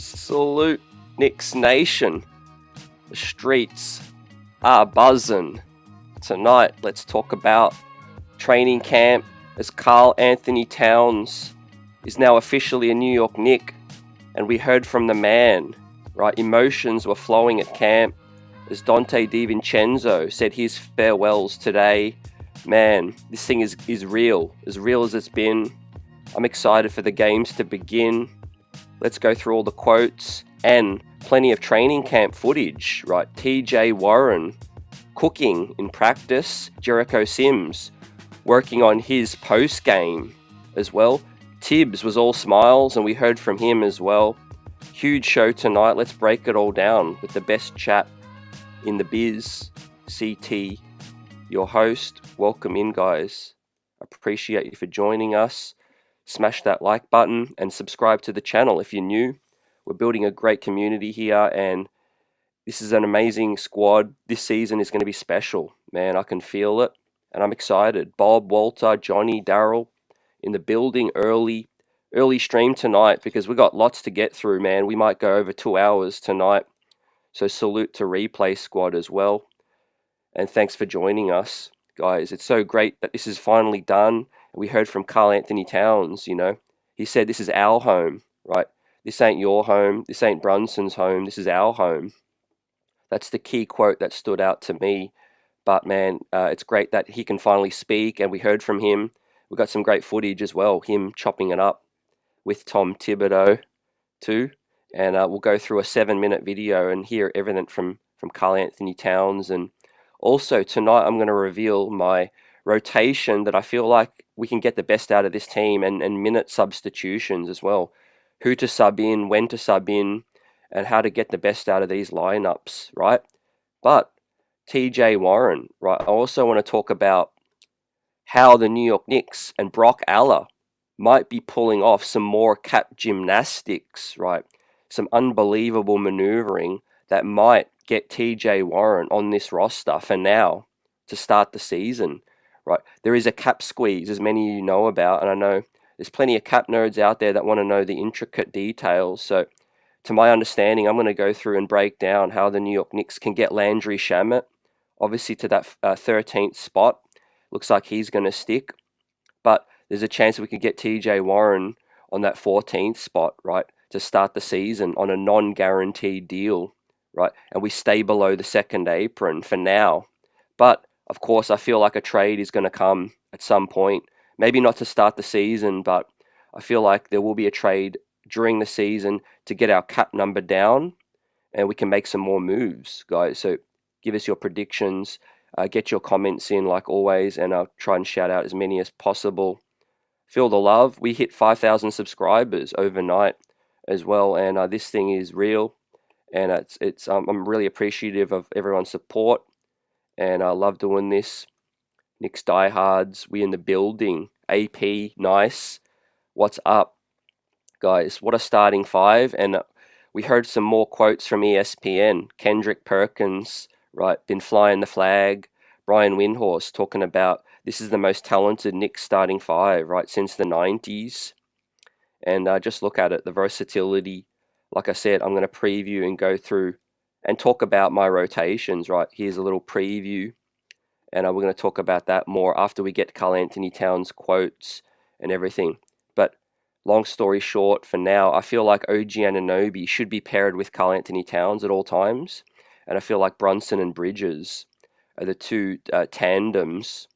Salute Knicks Nation. The streets are buzzing. Tonight, let's talk about training camp as Karl Anthony Towns is now officially a New York Knick. And we heard from the man, right? Emotions were flowing at camp as DiVincenzo said his farewells today. Man, this thing is real as it's been. I'm excited for the games to begin. Let's go through all the quotes and plenty of training camp footage, right? TJ Warren cooking in practice. Jericho Sims working on his post game as well. Thibs was all smiles and we heard from him as well. Huge show tonight. Let's break it all down with the best chat in the biz. CT, your host. Welcome in, guys. Appreciate you for joining us. Smash that like button and subscribe to the channel if you're new. We're building a great community here and this is an amazing squad. This season is going to be special. Man, I can feel it and I'm excited. Bob, Walter, Johnny, Daryl in the building early stream tonight because we got lots to get through, man. We might go over 2 hours tonight. So salute to Replay Squad as well. And thanks for joining us, guys. It's so great that this is finally done. We heard from Karl Anthony Towns, he said this is our home, right? This ain't your home. This ain't Brunson's home. This is our home. That's the key quote that stood out to me. But man, it's great that he can finally speak and we heard from him. We got some great footage as well, him chopping it up with Tom Thibodeau too. And we'll go through a 7-minute video and hear everything from Karl Anthony Towns. And also tonight I'm going to reveal my rotation that I feel like we can get the best out of this team and minute substitutions as well. Who to sub in, when to sub in, and how to get the best out of these lineups, right? But TJ Warren, right? I also want to talk about how the New York Knicks and Brock Aller might be pulling off some more cap gymnastics, right? Some unbelievable maneuvering that might get TJ Warren on this roster for now to start the season. Right, there is a cap squeeze, as many of you know about, and I know there's plenty of cap nerds out there that want to know the intricate details. So, to my understanding, I'm going to go through and break down how the New York Knicks can get Landry Shamet, obviously to that 13th spot. Looks like he's going to stick, but there's a chance we could get TJ Warren on that 14th spot, right, to start the season on a non-guaranteed deal, right, and we stay below the second apron for now, but of course, I feel like a trade is going to come at some point. Maybe not to start the season, but I feel like there will be a trade during the season to get our cap number down and we can make some more moves, guys. So give us your predictions, get your comments in like always, and I'll try and shout out as many as possible. Feel the love. We hit 5,000 subscribers overnight as well, and this thing is real. And I'm really appreciative of everyone's support. And I love doing this. Knicks diehards, we in the building. AP, nice. What's up, guys? What a starting five. And we heard some more quotes from ESPN. Kendrick Perkins, right, been flying the flag. Brian Windhorst talking about this is the most talented Knicks starting five, right, since the 90s. And just look at it, the versatility. Like I said, I'm going to preview and go through and talk about my rotations, right? Here's a little preview, and we're going to talk about that more after we get Karl Anthony Towns quotes and everything. But long story short, for now, I feel like OG Anunoby should be paired with Karl Anthony Towns at all times, and I feel like Brunson and Bridges are the two tandems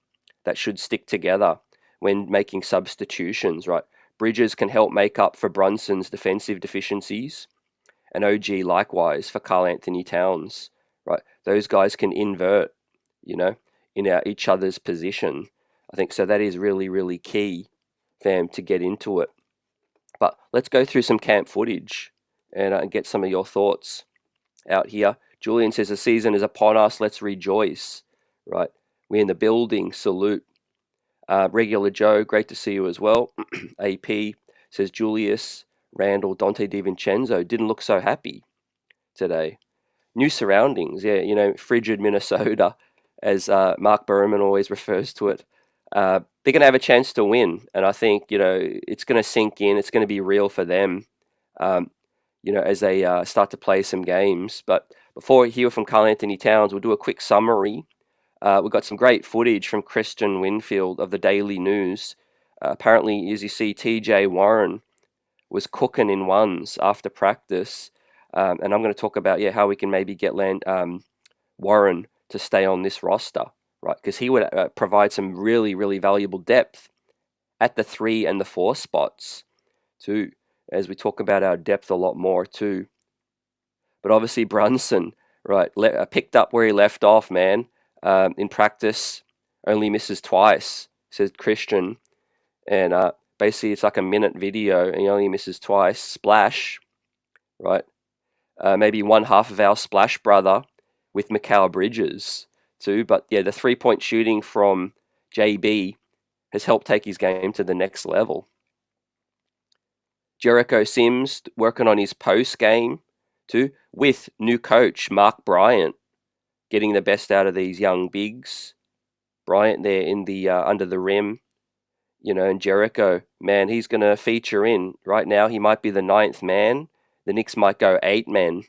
that should stick together when making substitutions, right? Bridges can help make up for Brunson's defensive deficiencies, and OG likewise for Karl Anthony Towns, right? Those guys can invert, in each other's position. I think so. That is really, really key, fam, to get into it. But let's go through some camp footage and get some of your thoughts out here. Julian says the season is upon us. Let's rejoice, right? We're in the building. Salute. Regular Joe, great to see you as well. AP says Julius Randall, DiVincenzo didn't look so happy today. New surroundings, yeah, frigid Minnesota, as Mark Berman always refers to it. They're going to have a chance to win, and I think, it's going to sink in. It's going to be real for them. as they start to play some games. But before we hear from Karl Anthony Towns, we'll do a quick summary. We've got some great footage from Christian Winfield of the Daily News. Apparently, as you see, TJ Warren was cooking in ones after practice. And I'm going to talk about how we can maybe get Warren to stay on this roster, right? Because he would provide some really, really valuable depth at the 3 and the 4 spots too, as we talk about our depth a lot more too. But obviously Brunson, right, picked up where he left off, man. In practice, only misses twice, says Christian. And basically it's like a minute video and he only misses twice. Splash, right? Maybe one half of our Splash brother with Mikal Bridges too. But yeah, the 3-point shooting from JB has helped take his game to the next level. Jericho Sims working on his post game too, with new coach Mark Bryant, getting the best out of these young bigs. Bryant there in the under the rim, and Jericho, man, he's going to feature in. Right now, he might be the 9th man. The Knicks might go 8 men.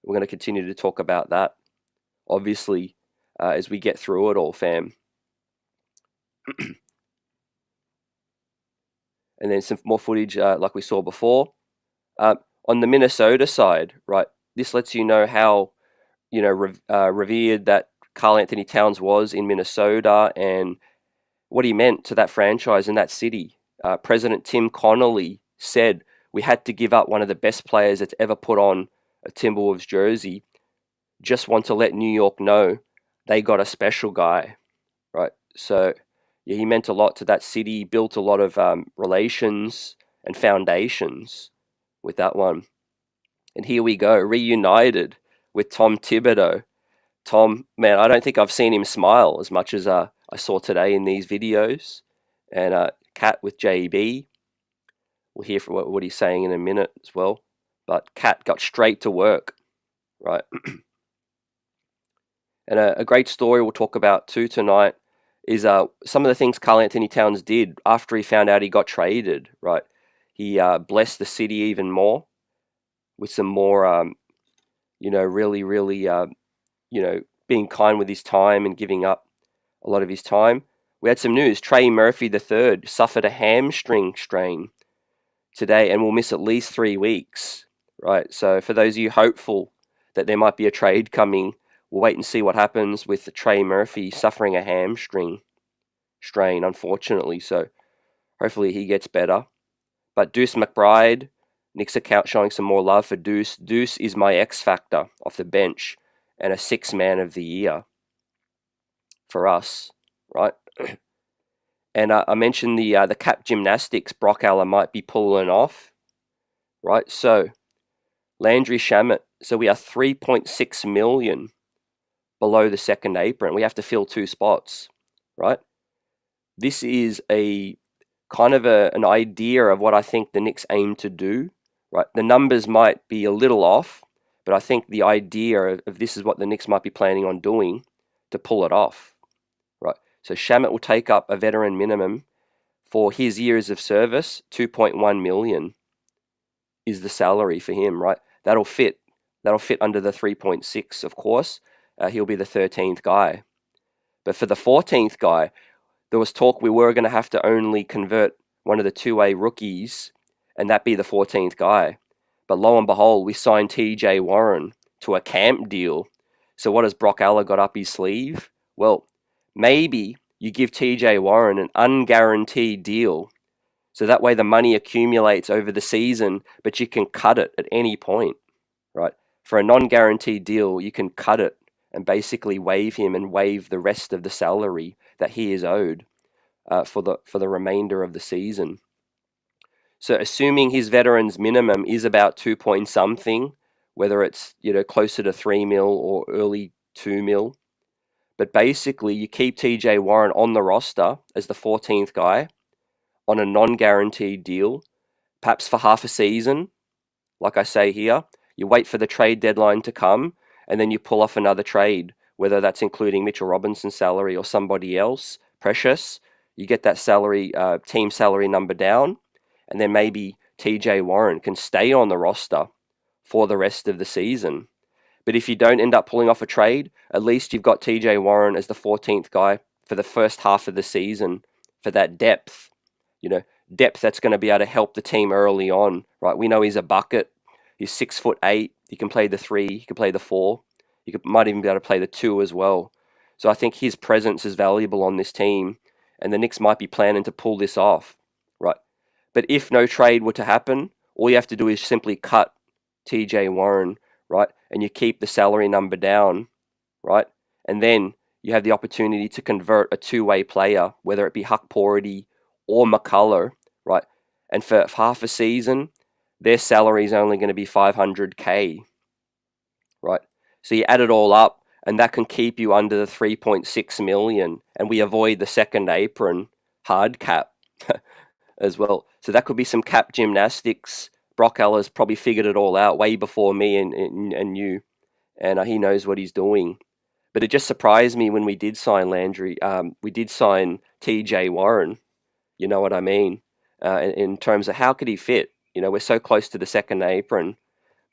We're going to continue to talk about that, obviously, as we get through it all, fam. And then some more footage like we saw before. On the Minnesota side, right, this lets you know how, revered that Karl Anthony Towns was in Minnesota and what he meant to that franchise in that city. President Tim Connolly said, "We had to give up one of the best players that's ever put on a Timberwolves jersey. Just want to let New York know they got a special guy," right? So yeah, he meant a lot to that city, built a lot of relations and foundations with that one. And here we go, reunited with Tom Thibodeau. Tom, man, I don't think I've seen him smile as much as I saw today in these videos. And KAT with JB. We'll hear from what he's saying in a minute as well. But KAT got straight to work, right? And a great story we'll talk about too tonight is some of the things Karl Anthony Towns did after he found out he got traded, right? He blessed the city even more with some more, really, really, being kind with his time and giving up a lot of his time. We had some news. Trey Murphy III suffered a hamstring strain today and will miss at least 3 weeks, right? So for those of you hopeful that there might be a trade coming, we'll wait and see what happens with Trey Murphy suffering a hamstring strain, unfortunately. So hopefully he gets better. But Deuce McBride, Knicks account showing some more love for Deuce. Deuce is my X factor off the bench and a 6th man of the year for us, right? And I mentioned the cap gymnastics Brock Aller might be pulling off, right? So Landry Shamet, so we are 3.6 million below the second apron. We have to fill 2 spots, right? This is a kind of an idea of what I think the Knicks aim to do, right? The numbers might be a little off, but I think the idea of this is what the Knicks might be planning on doing to pull it off, right? So Shamet will take up a veteran minimum for his years of service. 2.1 million is the salary for him, right? That'll fit under the 3.6, of course. He'll be the 13th guy. But for the 14th guy, there was talk we were going to have to only convert one of the 2A rookies, and that be the 14th guy. But lo and behold, we signed TJ Warren to a camp deal. So what has Brock Aller got up his sleeve? Well, maybe you give TJ Warren an unguaranteed deal, so that way the money accumulates over the season, but you can cut it at any point, right? For a non-guaranteed deal, you can cut it and basically waive him and waive the rest of the salary that he is owed for the remainder of the season. So assuming his veterans minimum is about 2 point something, whether it's closer to 3 mil or early 2 mil, but basically you keep TJ Warren on the roster as the 14th guy on a non-guaranteed deal, perhaps for half a season. Like I say here, you wait for the trade deadline to come, and then you pull off another trade, whether that's including Mitchell Robinson's salary or somebody else, Precious. You get that salary, team salary number down, and then maybe TJ Warren can stay on the roster for the rest of the season. But if you don't end up pulling off a trade, at least you've got TJ Warren as the 14th guy for the first half of the season for that depth. Depth that's going to be able to help the team early on, right? We know he's a bucket. He's 6'8". He can play the 3. He can play the 4. Might even be able to play the 2 as well. So I think his presence is valuable on this team, and the Knicks might be planning to pull this off, right? But if no trade were to happen, all you have to do is simply cut TJ Warren, right? And you keep the salary number down, right? And then you have the opportunity to convert a two-way player, whether it be Huck Porty or McCullough, right? And for half a season, their salary is only going to be $500K, right? So you add it all up, and that can keep you under the 3.6 million, and we avoid the second apron hard cap as well. So that could be some cap gymnastics. Brock Eller's probably figured it all out way before me and you, and he knows what he's doing. But it just surprised me when we did sign Landry. We did sign TJ Warren. You know what I mean? In terms of how could he fit? We're so close to the second apron.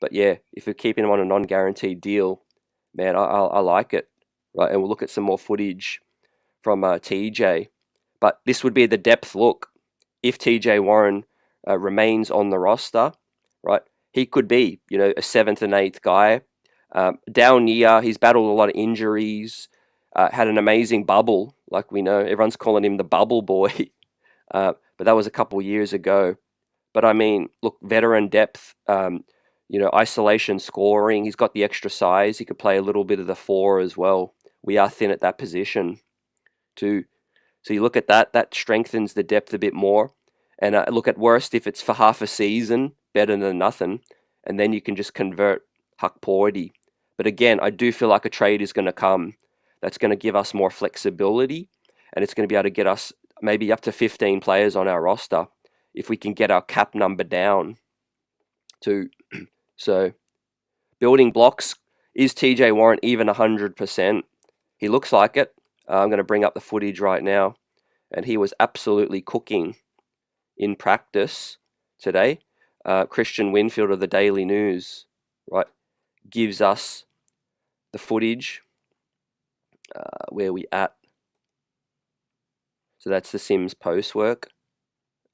But yeah, if we're keeping him on a non-guaranteed deal, man, I like it. Right, and we'll look at some more footage from TJ. But this would be the depth look. If TJ Warren remains on the roster, right, he could be, a 7th and 8th guy. Down year, he's battled a lot of injuries, had an amazing bubble, like we know. Everyone's calling him the bubble boy, but that was a couple years ago. But I mean, look, veteran depth, isolation scoring. He's got the extra size. He could play a little bit of the 4 as well. We are thin at that position too. So you look at that strengthens the depth a bit more. And look at worst, if it's for half a season, better than nothing. And then you can just convert Huck Porty. But again, I do feel like a trade is going to come that's going to give us more flexibility, and it's going to be able to get us maybe up to 15 players on our roster if we can get our cap number down too. So building blocks, is TJ Warren even 100%? He looks like it. I'm going to bring up the footage right now, and he was absolutely cooking in practice today. Christian Winfield of the Daily News, right, gives us the footage. Where we at? So that's the Sims post work.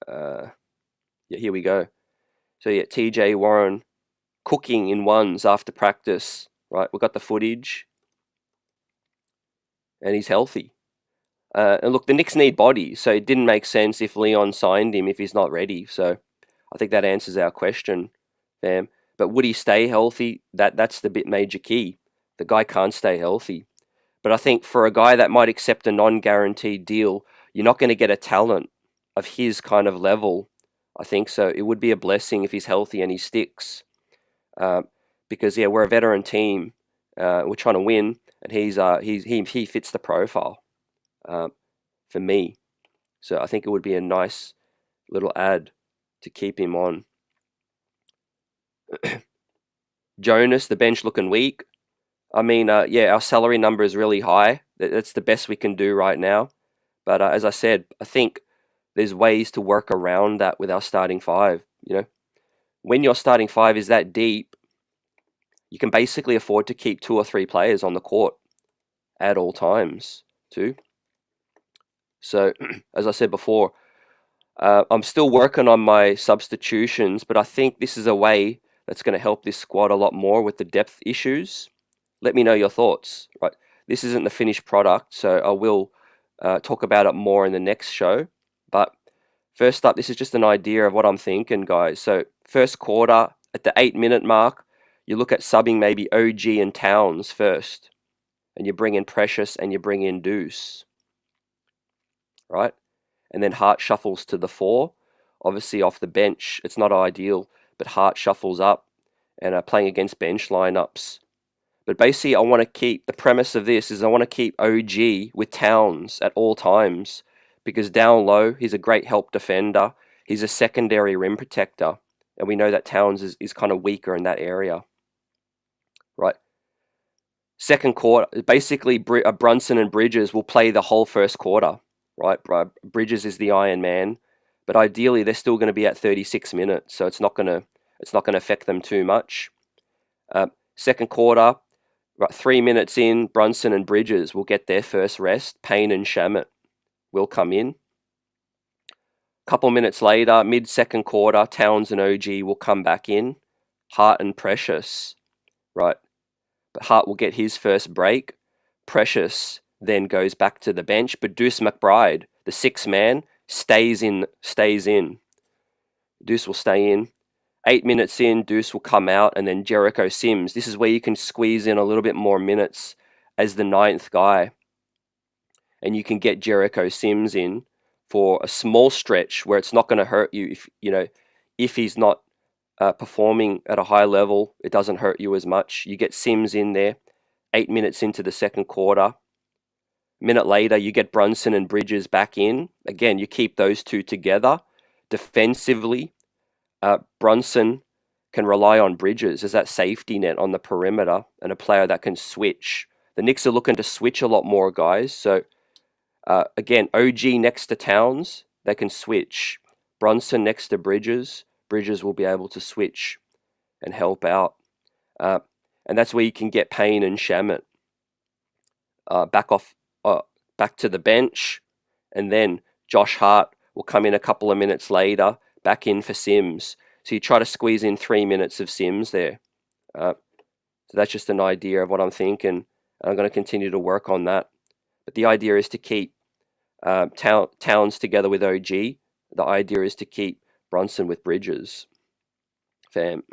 Yeah, here we go. So yeah, TJ Warren cooking in ones after practice. Right, we got the footage, and he's healthy. And look, the Knicks need bodies, so it didn't make sense if Leon signed him if he's not ready. So I think that answers our question, fam. But would he stay healthy? That's the major key. The guy can't stay healthy. But I think for a guy that might accept a non-guaranteed deal, you're not going to get a talent of his kind of level. I think so. It would be a blessing if he's healthy and he sticks. Because yeah, we're a veteran team. We're trying to win, and he fits the profile for me. So I think it would be a nice little ad to keep him on. Jonas, the bench looking weak. I mean, yeah, our salary number is really high. That's the best we can do right now. But as I said, I think there's ways to work around that with our starting 5. When your starting 5 is that deep, you can basically afford to keep 2 or 3 players on the court at all times too. So, as I said before, I'm still working on my substitutions, but I think this is a way that's going to help this squad a lot more with the depth issues. Let me know your thoughts. Right, this isn't the finished product, so I will talk about it more in the next show. But first up, this is just an idea of what I'm thinking, guys. So first quarter, at the 8-minute mark, you look at subbing maybe OG and Towns first, and you bring in Precious and you bring in Deuce, right? And then Hart shuffles to the 4. Obviously off the bench, it's not ideal, but Hart shuffles up and playing against bench lineups. But basically, I want to keep, the premise of this is I want to keep OG with Towns at all times, because down low, he's a great help defender. He's a secondary rim protector, and we know that Towns is kind of weaker in that area, right? Second quarter, basically Brunson and Bridges will play the whole first quarter, right? Bridges is the Iron Man, but ideally they're still going to be at 36 minutes, so it's not going to affect them too much. Second quarter, right, 3 minutes in, Brunson and Bridges will get their first rest. Payne and Shamet will come in. Couple minutes later, mid-second quarter, Towns and OG will come back in. Hart and Precious, right? But Hart will get his first break. Precious then goes back to the bench, but Deuce McBride, the sixth man, stays in. Deuce will stay in. 8 minutes in, Deuce will come out, and then Jericho Sims. This is where you can squeeze in a little bit more minutes as the ninth guy. And you can get Jericho Sims in for a small stretch where it's not going to hurt you if he's not performing at a high level. It doesn't hurt you as much. You get Sims in there 8 minutes into the second quarter. A minute later, you get Brunson and Bridges back in. Again, you keep those two together. Defensively, Brunson can rely on Bridges as that safety net on the perimeter and a player that can switch. The Knicks are looking to switch a lot more, guys. So again, OG next to Towns, they can switch. Brunson next to Bridges. Bridges will be able to switch and help out. And that's where you can get Payne and Shamet back to the bench. And then Josh Hart will come in a couple of minutes later, back in for Sims. So you try to squeeze in 3 minutes of Sims there. So that's just an idea of what I'm thinking. I'm going to continue to work on that. But the idea is to keep Towns together with OG. The idea is to keep Brunson with Bridges. Fam.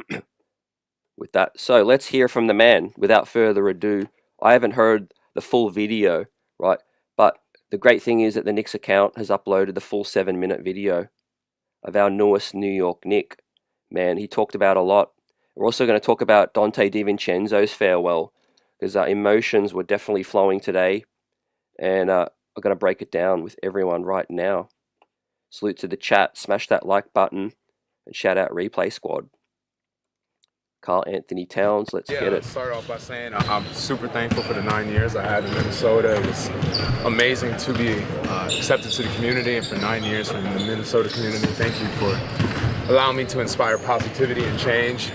With that. So let's hear from the man. Without further ado, I haven't heard the full video, right? But the great thing is that the Knicks account has uploaded the full 7-minute video of our newest New York Knick. Man, he talked about a lot. We're also going to talk about Dante DiVincenzo's farewell, because emotions were definitely flowing today. And I'm going to break it down with everyone right now. Salute to the chat. Smash that like button. And shout out Replay Squad. Karl Anthony Towns, let's get it. Start off by saying I'm super thankful for the 9 years I had in Minnesota. It was amazing to be accepted to the community, and for 9 years from the Minnesota community. Thank you for allowing me to inspire positivity and change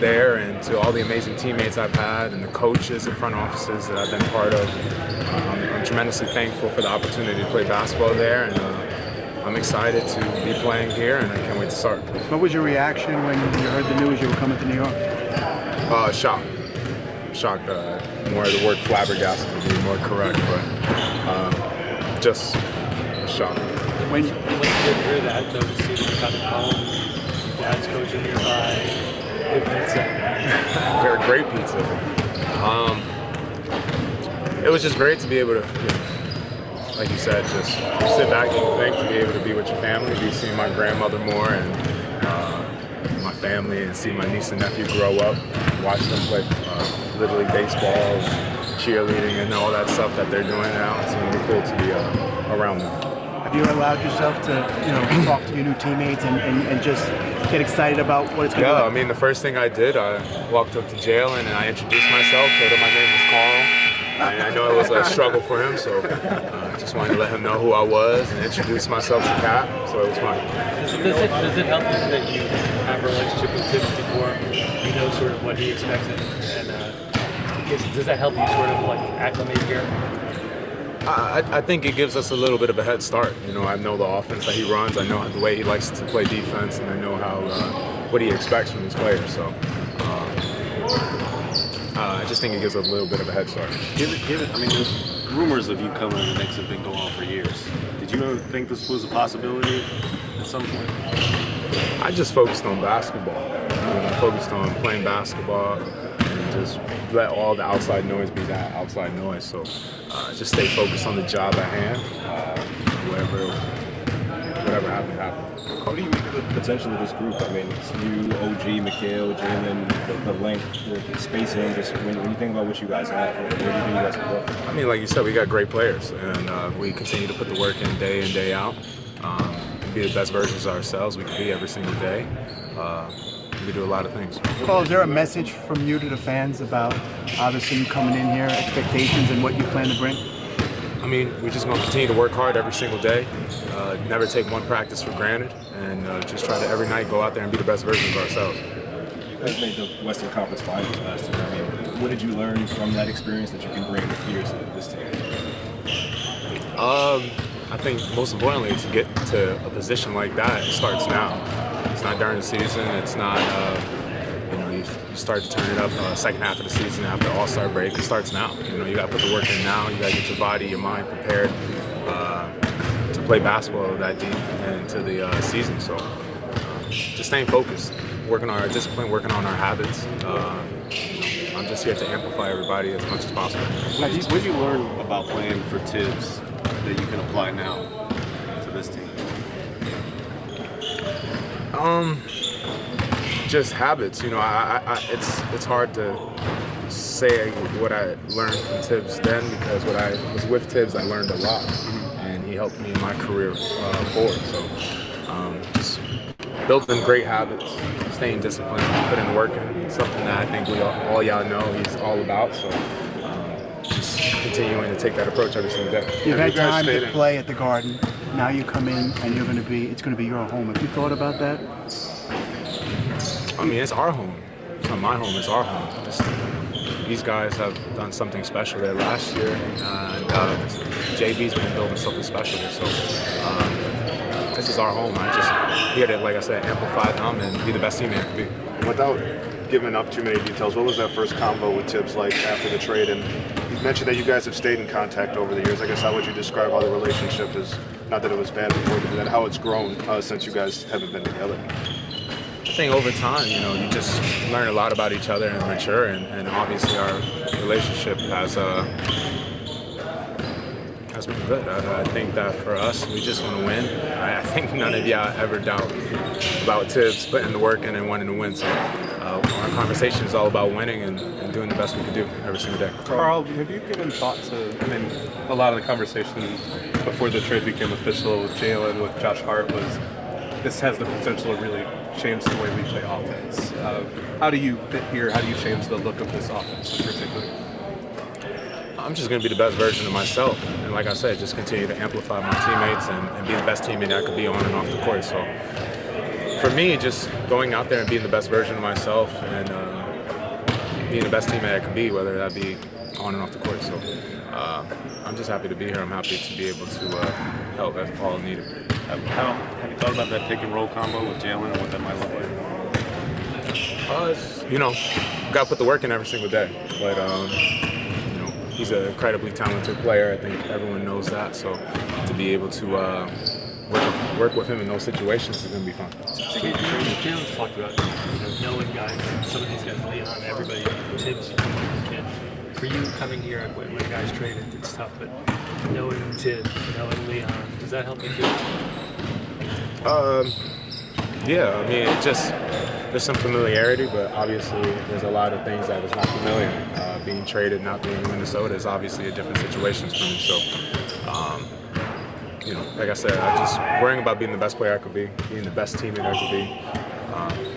there, and to all the amazing teammates I've had and the coaches and front offices that I've been part of. I'm tremendously thankful for the opportunity to play basketball there, and I'm excited to be playing here, and I can't wait to start. What was your reaction when you heard the news you were coming to New York? Shocked. Shocked. More the word flabbergasted would be more correct, but just shocked. When you hear that, though, to see them coming home, dad's coaching nearby, good pizza. Very great pizza. It was just great to be able to, like you said, just sit back and think, to be able to be with your family, be seeing my grandmother more, and my family, and see my niece and nephew grow up, watch them play Little League baseball, and cheerleading, and all that stuff that they're doing now. It's going to be cool to be around them. Have you allowed yourself to, talk to your new teammates and just get excited about what it's going to be? Yeah, I mean, the first thing I did, I walked up to Jalen and I introduced myself, told him my name was Carl. And I know it was a struggle for him, so I just wanted to let him know who I was and introduce myself to KAT, so it was fun. Does it help you that you have a relationship with Thibs before? You know sort of what he expects, and does that help you sort of like acclimate here? I think it gives us a little bit of a head start. I know the offense that he runs, I know the way he likes to play defense, and I know what he expects from his players. So I just think it gives us a little bit of a head start. There's rumors of you coming to the Knicks have been going on for years. Did you ever think this was a possibility at some point? I just focused on basketball. I focused on playing basketball and just let all the outside noise be that outside noise. So just stay focused on the job at hand. Whatever happened. What do you make of the potential of this group? It's you, OG, Mikhail, Jalen, the length, the spacing. Just when you think about what you guys have, where do you think you guys can go? Like you said, we got great players, and we continue to put the work in day out. Be the best versions of ourselves we can be every single day. We do a lot of things. Paul, is there a message from you to the fans about obviously you coming in here, expectations, and what you plan to bring? We're just going to continue to work hard every single day, never take one practice for granted, and just try to every night go out there and be the best version of ourselves. guys made the Western Conference Finals last year. I mean, what did you learn from that experience that you can bring here to this team? I think most importantly, to get to a position like that, it starts now. It's not during the season. It's not, you start to turn it up second half of the season after All-Star break. It starts now. You got to put the work in now. You got to get your body, your mind prepared to play basketball that deep into the season. So just staying focused, working on our discipline, working on our habits. I'm just here to amplify everybody as much as possible. What did you learn about playing for Thibs that you can apply now to this team? Just habits. It's hard to say what I learned from Thibs then, because when I was with Thibs, I learned a lot, and he helped me in my career forward. So just building great habits, staying disciplined, putting the work in. It's something that I think all y'all know he's all about. So just continuing to take that approach every single day. You've had time to play at the Garden. Now you come in and it's going to be your home. Have you thought about that? I mean, it's our home. It's not my home, it's our home. These guys have done something special there last year, and JB's been building something special there. So this is our home. I just here to, like I said, amplify them and be the best teammate I can be. Without giving up too many details, what was that first convo with Thibs like after the trade? And you mentioned that you guys have stayed in contact over the years. I guess how would you describe how the relationship is? Not that it was bad before, but how it's grown since you guys haven't been together. I think over time, you just learn a lot about each other and mature, and obviously our relationship has been good. I think that for us, we just want to win. I think none of y'all ever doubt about Thibs putting the work in and wanting to win. So our conversation is all about winning and doing the best we can do every single day. Carl, have you given thought to, a lot of the conversation before the trade became official with Jalen, with Josh Hart, was this has the potential to really change the way we play offense. How do you fit here? How do you change the look of this offense in particular? I'm just going to be the best version of myself. And like I said, just continue to amplify my teammates and be the best teammate I could be on and off the court. So for me, just going out there and being the best version of myself and being the best teammate I could be, whether that be on and off the court. So I'm just happy to be here. I'm happy to be able to help as all needed. Have you thought about that pick and roll combo with Jalen and what that might look like? Got to put the work in every single day. But he's an incredibly talented player. I think everyone knows that. So to be able to work with him in those situations is going to be fun. Jalen's talked about knowing guys, some of these guys, Leon, everybody, Thibs. For you coming here when guys traded, it's tough, but knowing Thibs, knowing Leon, does that help you too? Yeah, I mean, there's some familiarity, but obviously there's a lot of things that is not familiar. Being traded, not being in Minnesota is obviously a different situation for me. So, like I said, I just worrying about being the best player I could be, being the best teammate I could be,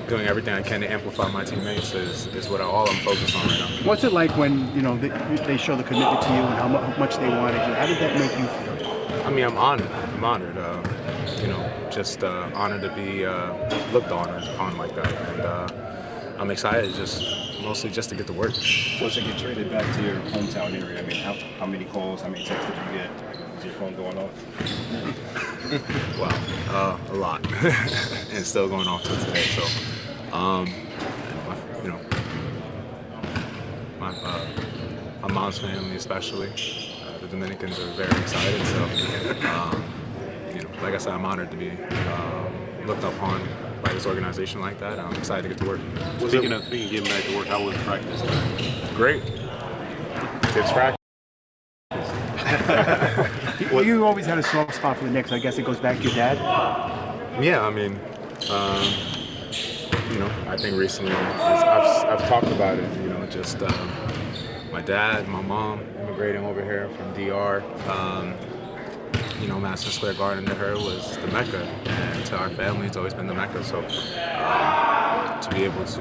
doing everything I can to amplify my teammates is all I'm focused on right now. What's it like when they show the commitment to you and how much they wanted you? How did that make you feel? I mean, I'm honored. Just honored to be looked on like that, and I'm excited, mostly just to get to work. Once you get traded back to your hometown area, I mean, how many calls, how many texts did you get? Was your phone going off? Wow, a lot, and still going off till today. So, my mom's family especially, the Dominicans are very excited. So. Like I said, I'm honored to be looked upon by this organization like that. I'm excited to get to work. Speaking of getting back to work, how was practice? Great. Thibs practice. You always had a soft spot for the Knicks. I guess it goes back to your dad? Yeah, I mean, I think recently I've talked about it, my dad, my mom immigrating over here from DR. Madison Square Garden to her was the Mecca, and to our family it's always been the Mecca. So to be able to,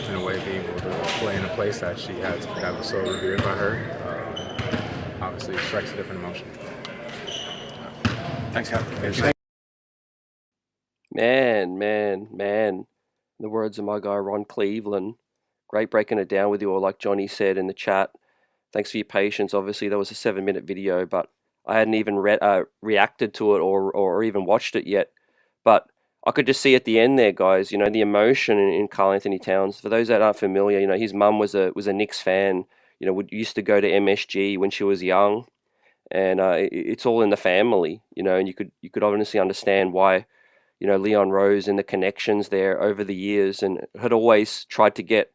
in a way, be able to play in a place that was so revered by her, obviously strikes a different emotion. Thanks, Kevin. Man, man, man. In the words of my guy Ron Cleveland, great breaking it down with you all, like Johnny said in the chat. Thanks for your patience. Obviously, that was a 7-minute video, but I hadn't even reacted to it or even watched it yet. But I could just see at the end there, guys, you know, the emotion in Karl Anthony Towns. For those that aren't familiar, you know, his mum was a Knicks fan. You know, used to go to MSG when she was young, and it's all in the family, you know. And you could obviously understand why, you know, Leon Rose and the connections there over the years, and had always tried to get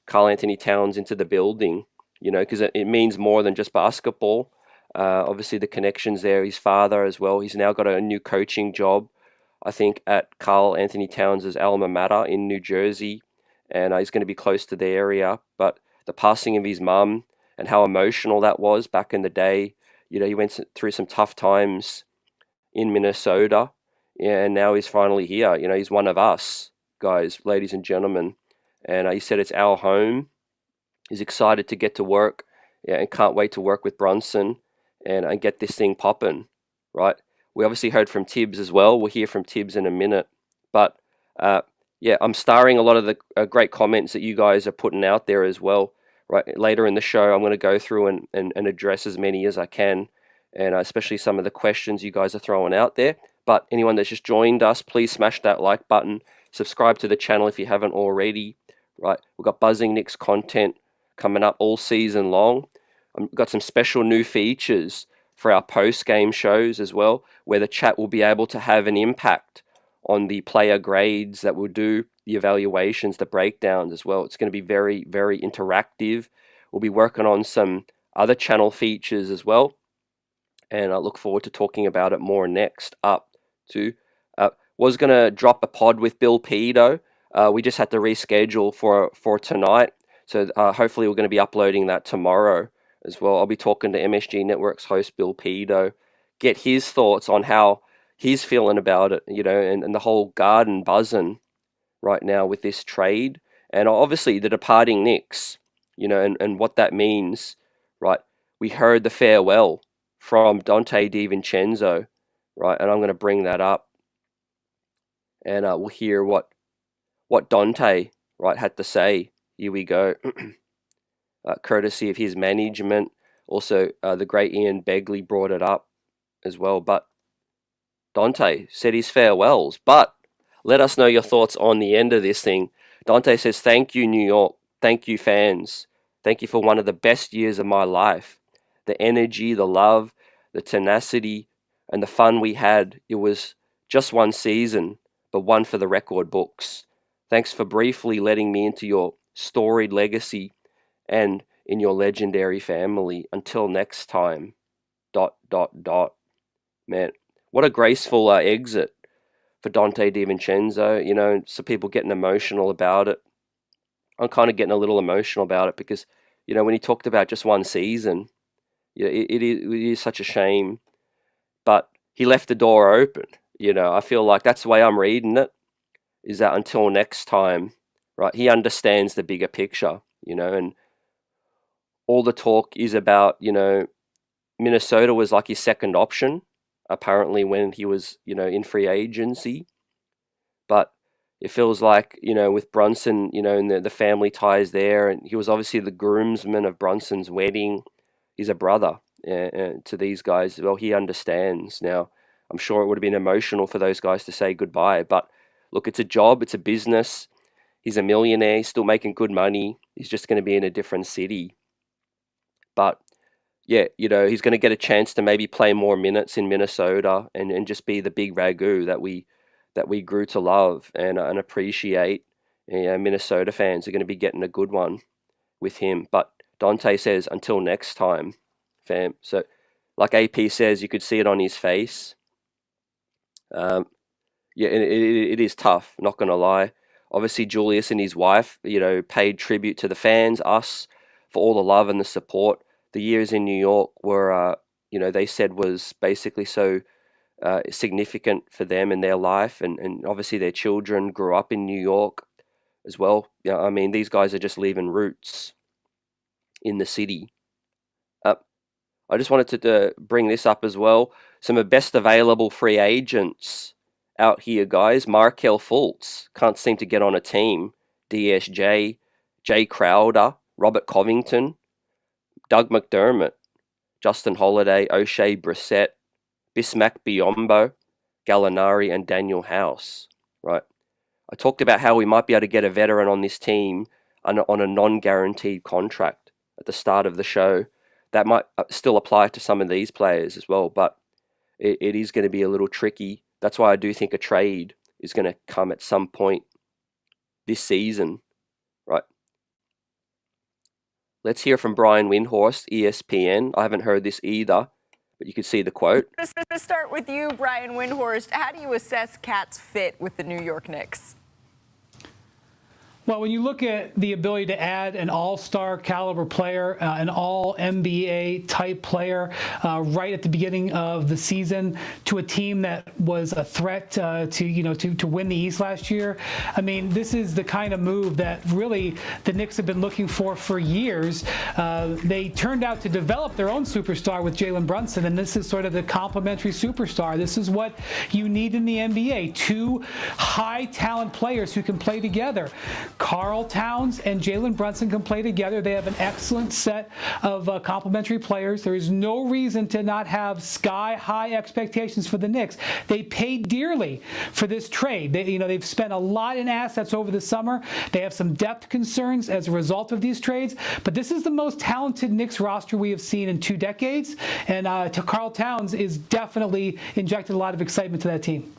Karl Anthony Towns into the building, you know, because it means more than just basketball. Obviously, the connections there. His father as well. He's now got a new coaching job, I think, at Karl Anthony Towns' alma mater in New Jersey, and he's going to be close to the area. But the passing of his mum and how emotional that was back in the day. You know, he went through some tough times in Minnesota, yeah, and now he's finally here. You know, he's one of us, guys, ladies and gentlemen. And he said it's our home. He's excited to get to work, yeah, and can't wait to work with Brunson and get this thing popping, right? We obviously heard from Thibs as well. We'll hear from Thibs in a minute. But yeah, I'm starring a lot of the great comments that you guys are putting out there as well. Right, later in the show, I'm going to go through and address as many as I can, and especially some of the questions you guys are throwing out there. But anyone that's just joined us, please smash that like button. Subscribe to the channel if you haven't already. Right, we've got buzzing Knicks content coming up all season long. We've got some special new features for our post-game shows as well, where the chat will be able to have an impact on the player grades that we'll do, the evaluations, the breakdowns as well. It's going to be very, very interactive. We'll be working on some other channel features as well, and I look forward to talking about it more next up too. Was going to drop a pod with Bill Pedo. We just had to reschedule for tonight, so hopefully we're going to be uploading that tomorrow as well. I'll be talking to MSG Network's host Bill Pedo, get his thoughts on how he's feeling about it, you know, and the whole garden buzzing right now with this trade, and obviously the departing Knicks, you know, and what that means, right? We heard the farewell from Donte DiVincenzo, right? And I'm going to bring that up, and we'll hear what Donte, right, had to say. Here we go. Courtesy of his management. Also, the great Ian Begley brought it up as well. But Donte said his farewells. But let us know your thoughts on the end of this thing. Donte says, "Thank you, New York. Thank you, fans. Thank you for one of the best years of my life. The energy, the love, the tenacity, and the fun we had. It was just one season, but one for the record books. Thanks for briefly letting me into your storied legacy and in your legendary family. Until next time. ... Man, what a graceful exit for Donte DiVincenzo. You know, some people getting emotional about it. I'm kind of getting a little emotional about it because, you know, when he talked about just one season, you know, it is such a shame. But he left the door open. You know, I feel like that's the way I'm reading it, is that until next time, right? He understands the bigger picture, you know, and all the talk is about, you know, Minnesota was like his second option, apparently, when he was, you know, in free agency. But it feels like, you know, with Brunson, you know, and the family ties there, and he was obviously the groomsman of Brunson's wedding. He's a brother to these guys. Well, he understands. Now, I'm sure it would have been emotional for those guys to say goodbye, but look, it's a job, it's a business. He's a millionaire, he's still making good money. He's just going to be in a different city. But yeah, you know, he's going to get a chance to maybe play more minutes in Minnesota and just be the big ragu that we grew to love and appreciate. You know, Minnesota fans are going to be getting a good one with him. But Donte says, until next time, fam. So, like AP says, you could see it on his face. Yeah, it is tough, not going to lie. Obviously, Julius and his wife, you know, paid tribute to the fans, us, for all the love and the support. The years in New York were, you know, they said was basically so significant for them in their life. And obviously their children grew up in New York as well. You know, I mean, these guys are just leaving roots in the city. I just wanted to bring this up as well. Some of the best available free agents out here, guys. Markel Fultz can't seem to get on a team. DSJ, Jay Crowder, Robert Covington, Doug McDermott, Justin Holiday, O'Shea Brissett, Bismack Biombo, Gallinari, and Daniel House. Right. I talked about how we might be able to get a veteran on this team on a non-guaranteed contract at the start of the show. That might still apply to some of these players as well, but it is going to be a little tricky. That's why I do think a trade is going to come at some point this season, right? Let's hear from Brian Windhorst, ESPN. I haven't heard this either, but you can see the quote. To start with you, Brian Windhorst, how do you assess KAT's fit with the New York Knicks? Well, when you look at the ability to add an all-star caliber player, an all-NBA type player right at the beginning of the season to a team that was a threat to win the East last year, I mean, this is the kind of move that really the Knicks have been looking for years. They turned out to develop their own superstar with Jalen Brunson, and this is sort of the complementary superstar. This is what you need in the NBA, two high-talent players who can play together. Karl Towns and Jalen Brunson can play together. They have an excellent set of complementary players. There is no reason to not have sky-high expectations for the Knicks. They paid dearly for this trade. They've spent a lot in assets over the summer. They have some depth concerns as a result of these trades, but this is the most talented Knicks roster we have seen in 2 decades, and Karl Towns is definitely injected a lot of excitement to that team.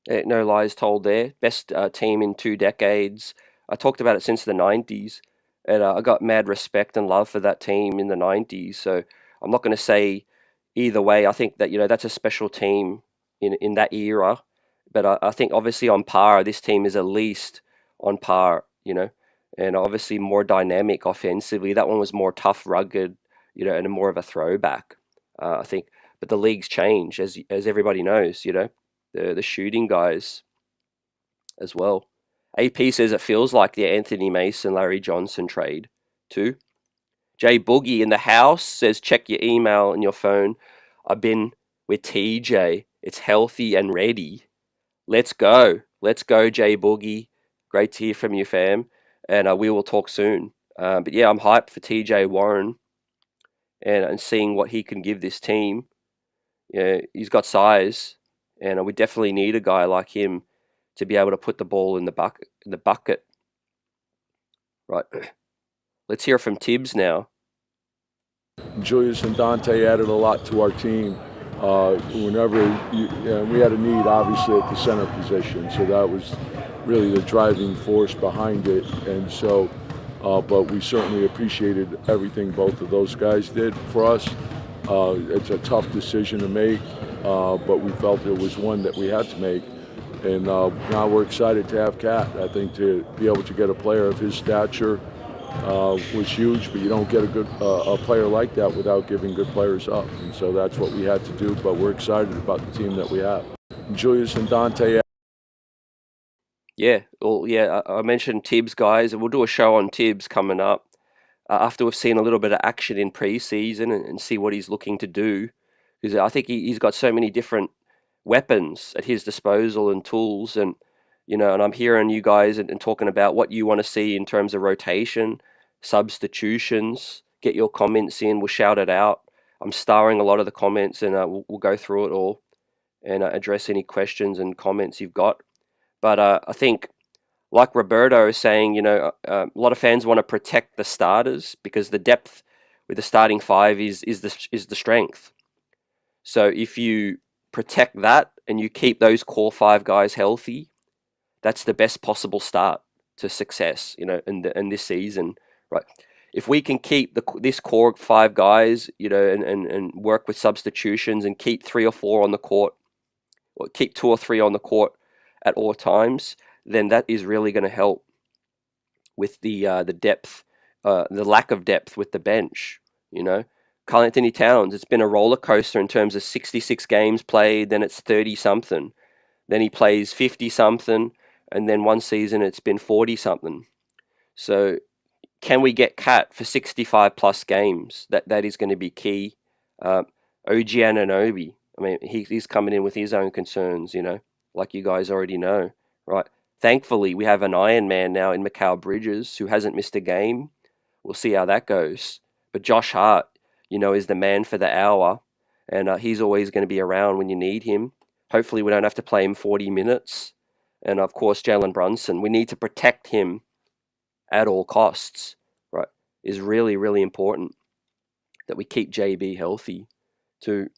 No lies told there. Best team in 2 decades. I talked about it since the 90s, and I got mad respect and love for that team in the 90s. So I'm not going to say either way. I think that, that's a special team in that era. But I think obviously on par, this team is at least on par, and obviously more dynamic offensively. That one was more tough, rugged, and more of a throwback, I think. But the league's changed, as everybody knows, the shooting guys as well. AP says it feels like the Anthony Mason, Larry Johnson trade too. Jay Boogie in the house says check your email and your phone. I've been with TJ. It's healthy and ready. Let's go. Let's go, Jay Boogie. Great to hear from you, fam. And we will talk soon. But yeah, I'm hyped for TJ Warren and seeing what he can give this team. Yeah, he's got size. And we definitely need a guy like him to be able to put the ball in the bucket. Right. Let's hear from Thibs now. Julius and Dante added a lot to our team. Whenever we had a need, obviously, at the center position. So that was really the driving force behind it. And so, but we certainly appreciated everything both of those guys did for us. It's a tough decision to make. But we felt it was one that we had to make. And now we're excited to have KAT. I think to be able to get a player of his stature was huge, but you don't get a player like that without giving good players up. And so that's what we had to do, but we're excited about the team that we have. Julius and Dante. Yeah, well, yeah, I mentioned Thibs, guys, and we'll do a show on Thibs coming up after we've seen a little bit of action in preseason and see what he's looking to do. Because I think he's got so many different weapons at his disposal and tools, and and I'm hearing you guys and talking about what you want to see in terms of rotation, substitutions. Get your comments in, we'll shout it out. I'm starring a lot of the comments, and we'll go through it all and address any questions and comments you've got. But I think, like Roberto is saying, a lot of fans want to protect the starters because the depth with the starting 5 is the strength. So if you protect that and you keep those core 5 guys healthy, that's the best possible start to success, in this season, right? If we can keep this core 5 guys, and work with substitutions and keep 3 or 4 on the court, or keep 2 or 3 on the court at all times, then that is really going to help with the depth, the lack of depth with the bench, Karl Anthony Towns, it's been a roller coaster in terms of 66 games played, then it's 30-something. Then he plays 50-something, and then one season it's been 40-something. So can we get KAT for 65-plus games? That is going to be key. OG Anunoby, I mean, he's coming in with his own concerns, like you guys already know, right? Thankfully, we have an Iron Man now in Mikal Bridges who hasn't missed a game. We'll see how that goes. But Josh Hart, is the man for the hour, and he's always going to be around when you need him. Hopefully, we don't have to play him 40 minutes. And of course, Jalen Brunson, we need to protect him at all costs, right? Is really, really important that we keep JB healthy too.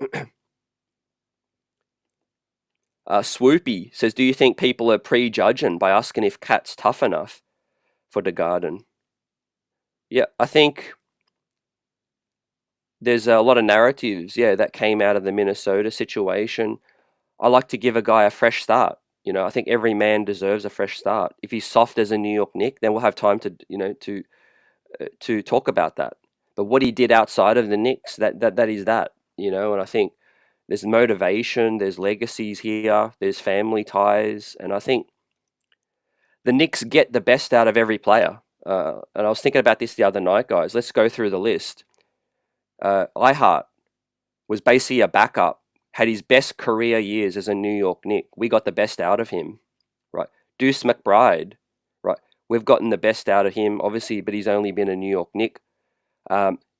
Swoopy says, do you think people are prejudging by asking if KAT's tough enough for the Garden? Yeah, I think there's a lot of narratives, that came out of the Minnesota situation. I like to give a guy a fresh start. I think every man deserves a fresh start. If he's soft as a New York Knick, then we'll have time to, to talk about that. But what he did outside of the Knicks, that is that, and I think there's motivation, there's legacies here, there's family ties, and I think the Knicks get the best out of every player. And I was thinking about this the other night, guys. Let's go through the list. Ihart was basically a backup, had his best career years as a New York Knick. We got the best out of him, right? Deuce McBride, right? We've gotten the best out of him, obviously, but he's only been a New York Knick.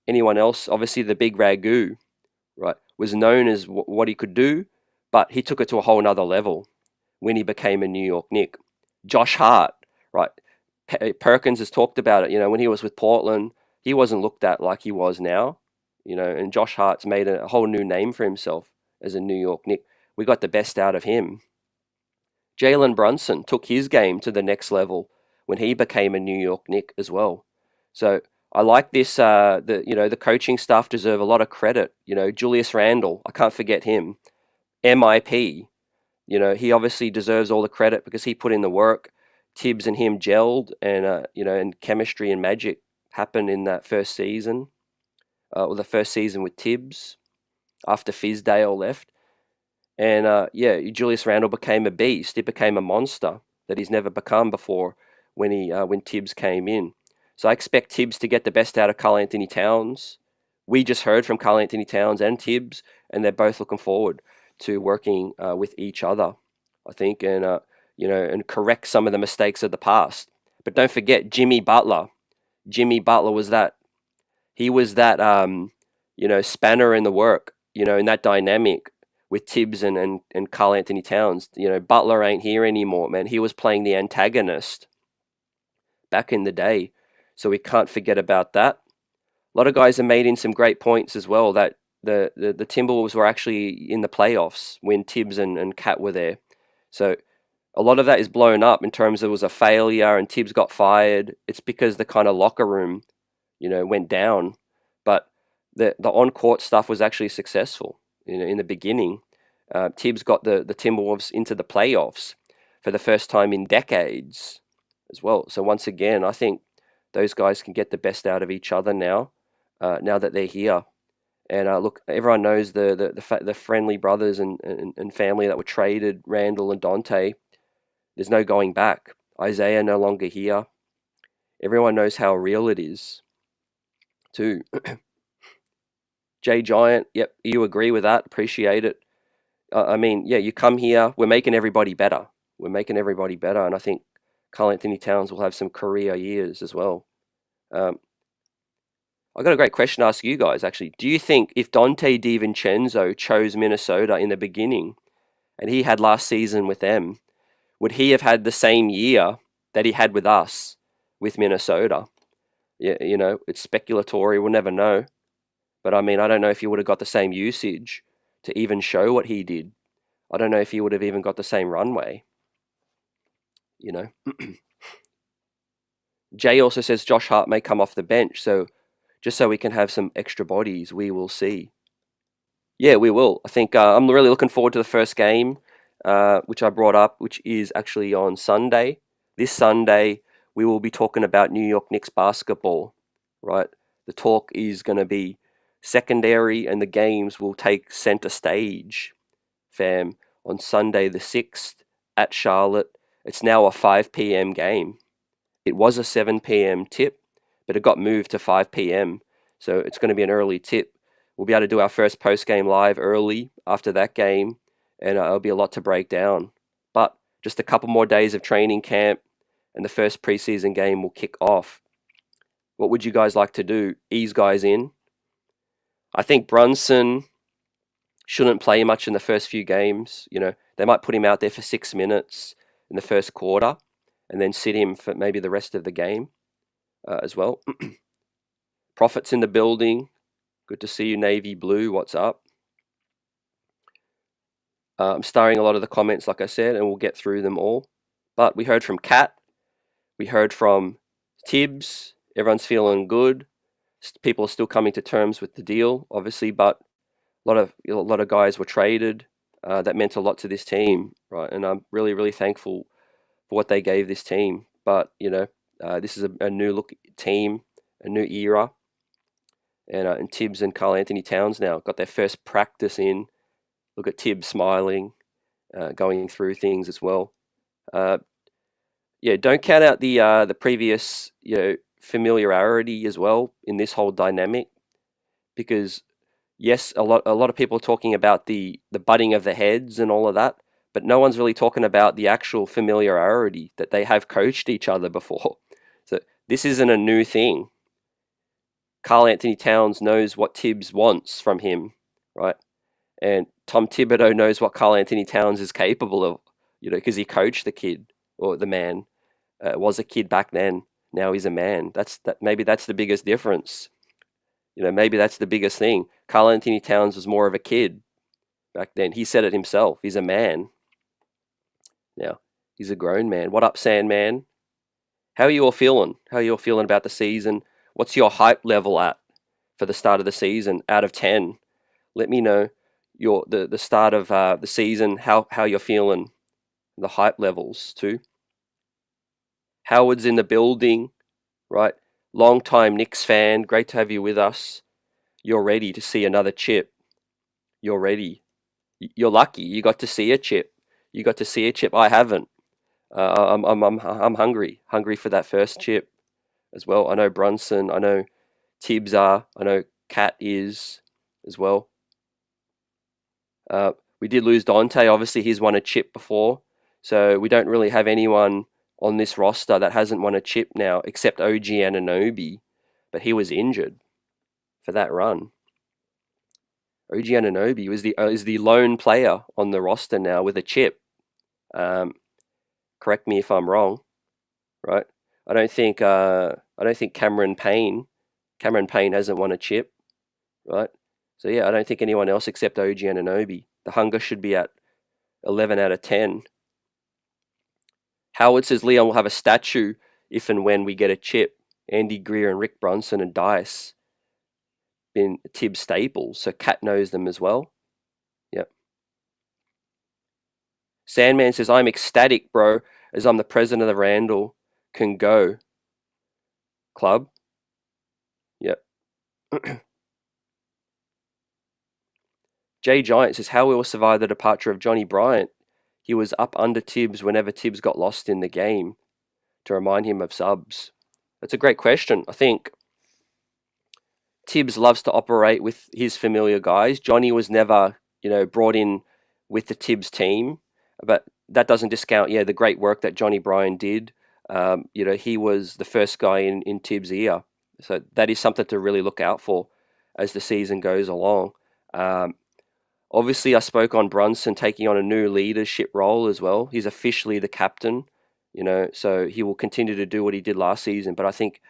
Anyone else? Obviously, the big Ragu, right, was known as what he could do, but he took it to a whole nother level when he became a New York Knick. Josh Hart, right? Perkins has talked about it. When he was with Portland, he wasn't looked at like he was now, and Josh Hart's made a whole new name for himself as a New York Knick. We got the best out of him. Jalen Brunson took his game to the next level when he became a New York Knick as well. So I like this. The coaching staff deserve a lot of credit. Julius Randle, I can't forget him. MIP, he obviously deserves all the credit because he put in the work. Thibs and him gelled, and and chemistry and magic happened in that first season, or the first season with Thibs after Fizdale left. And Julius Randle became a beast. He became a monster that he's never become before when Thibs came in. So I expect Thibs to get the best out of Karl-Anthony Towns. We just heard from Karl-Anthony Towns and Thibs, and they're both looking forward to working with each other, I think, and correct some of the mistakes of the past. But don't forget Jimmy Butler. Jimmy Butler was that. He was that, spanner in the work, in that dynamic with Thibs and Karl-Anthony Towns. Butler ain't here anymore, man. He was playing the antagonist back in the day. So we can't forget about that. A lot of guys have made in some great points as well that the Timberwolves were actually in the playoffs when Thibs and KAT were there. So a lot of that is blown up in terms of it was a failure and Thibs got fired. It's because the kind of locker room, went down. But the on-court stuff was actually successful. In the beginning, Thibs got the Timberwolves into the playoffs for the first time in decades as well. So once again, I think those guys can get the best out of each other now that they're here. And look, everyone knows the friendly brothers and family that were traded, Randall and Dante. There's no going back. Isaiah no longer here. Everyone knows how real it is, too. Jay Giant, yep, you agree with that. Appreciate it. You come here, we're making everybody better. And I think Karl-Anthony Towns will have some career years as well. I've got a great question to ask you guys, actually. Do you think if Dante DiVincenzo chose Minnesota in the beginning, and he had last season with them, would he have had the same year that he had with us, with Minnesota? Yeah, it's speculatory. We'll never know. But I don't know if he would have got the same usage to even show what he did. I don't know if he would have even got the same runway. Jay also says Josh Hart may come off the bench, so just so we can have some extra bodies, we will see. Yeah, we will. I think I'm really looking forward to the first game, which I brought up, which is actually on Sunday. This Sunday, we will be talking about New York Knicks basketball, right? The talk is going to be secondary, and the games will take center stage, fam, on Sunday the 6th at Charlotte. It's now a 5 p.m. game. It was a 7 p.m. tip, but it got moved to 5 p.m. So it's going to be an early tip. We'll be able to do our first post-game live early after that game, and it'll be a lot to break down. but just a couple more days of training camp and the first preseason game will kick off. What would you guys like to do? Ease guys in? I think Brunson shouldn't play much in the first few games. You know, they might put him out there for 6 minutes in the first quarter and then sit him for maybe the rest of the game as well. Profits in the building. Good to see you, Navy Blue. What's up? I'm starring a lot of the comments, like I said, and we'll get through them all. But we heard from KAT. We heard from Thibs. Everyone's feeling good. People are still coming to terms with the deal, obviously, but a lot of guys were traded. That meant a lot to this team, right? And I'm really, really thankful for what they gave this team. But you know, this is a new look team, a new era, and Tibs and Karl Anthony Towns now got their first practice in. Look at Tibs smiling, going through things as well. Yeah, don't count out the previous, you know, familiarity as well in this whole dynamic, because yes, a lot of people are talking about the butting of the heads and all of that, but no one's really talking about the actual familiarity that they have coached each other before. So this isn't a new thing. Karl Anthony Towns knows what Tibs wants from him, right? And Tom Thibodeau knows what Karl Anthony Towns is capable of, you know, because he coached the kid or the man. Was a kid back then. Now he's a man. Maybe that's the biggest difference. You know, maybe that's the biggest thing. Karl Anthony Towns was more of a kid back then. He said it himself. He's a man. Now, he's a grown man. What up, Sandman? How are you all feeling? How are you all feeling about the season? What's your hype level at for the start of the season out of 10? Let me know the start of the season, how you're feeling, the hype levels too. Howard's in the building, right? Long-time Knicks fan. Great to have you with us. You're ready to see another chip. You're ready. You're lucky. You got to see a chip. You got to see a chip. I haven't. I'm hungry. Hungry for that first chip as well. I know Brunson. I know Thibs are. I know KAT is as well. We did lose Dante. Obviously, he's won a chip before. So we don't really have anyone on this roster that hasn't won a chip now, except OG Anunoby, but he was injured for that run. OG Anunoby is the lone player on the roster now with a chip. Correct me if I'm wrong, right? I don't think Cameron Payne hasn't won a chip, right? So yeah, I don't think anyone else except OG Anunoby. The hunger should be at 11 out of 10. Howard says Leon will have a statue if and when we get a chip. Andy Greer and Rick Brunson and Dice been Tibbs staples, so KAT knows them as well. Yep. Sandman says, I'm ecstatic, bro, as I'm the president of the Randall Can Go Club. Yep. Jay Giant says, how will we survive the departure of Johnny Bryant? He was up under Tibbs whenever Tibbs got lost in the game to remind him of subs. That's a great question. I think Tibbs loves to operate with his familiar guys. Johnny was never, you know, brought in with the Tibbs team, but that doesn't discount, the great work that Johnny Bryant did. You know, he was the first guy in Tibbs' ear. So that is something to really look out for as the season goes along. Obviously, I spoke on Brunson taking on a new leadership role as well. He's officially the captain, you know, so he will continue to do what he did last season. But I think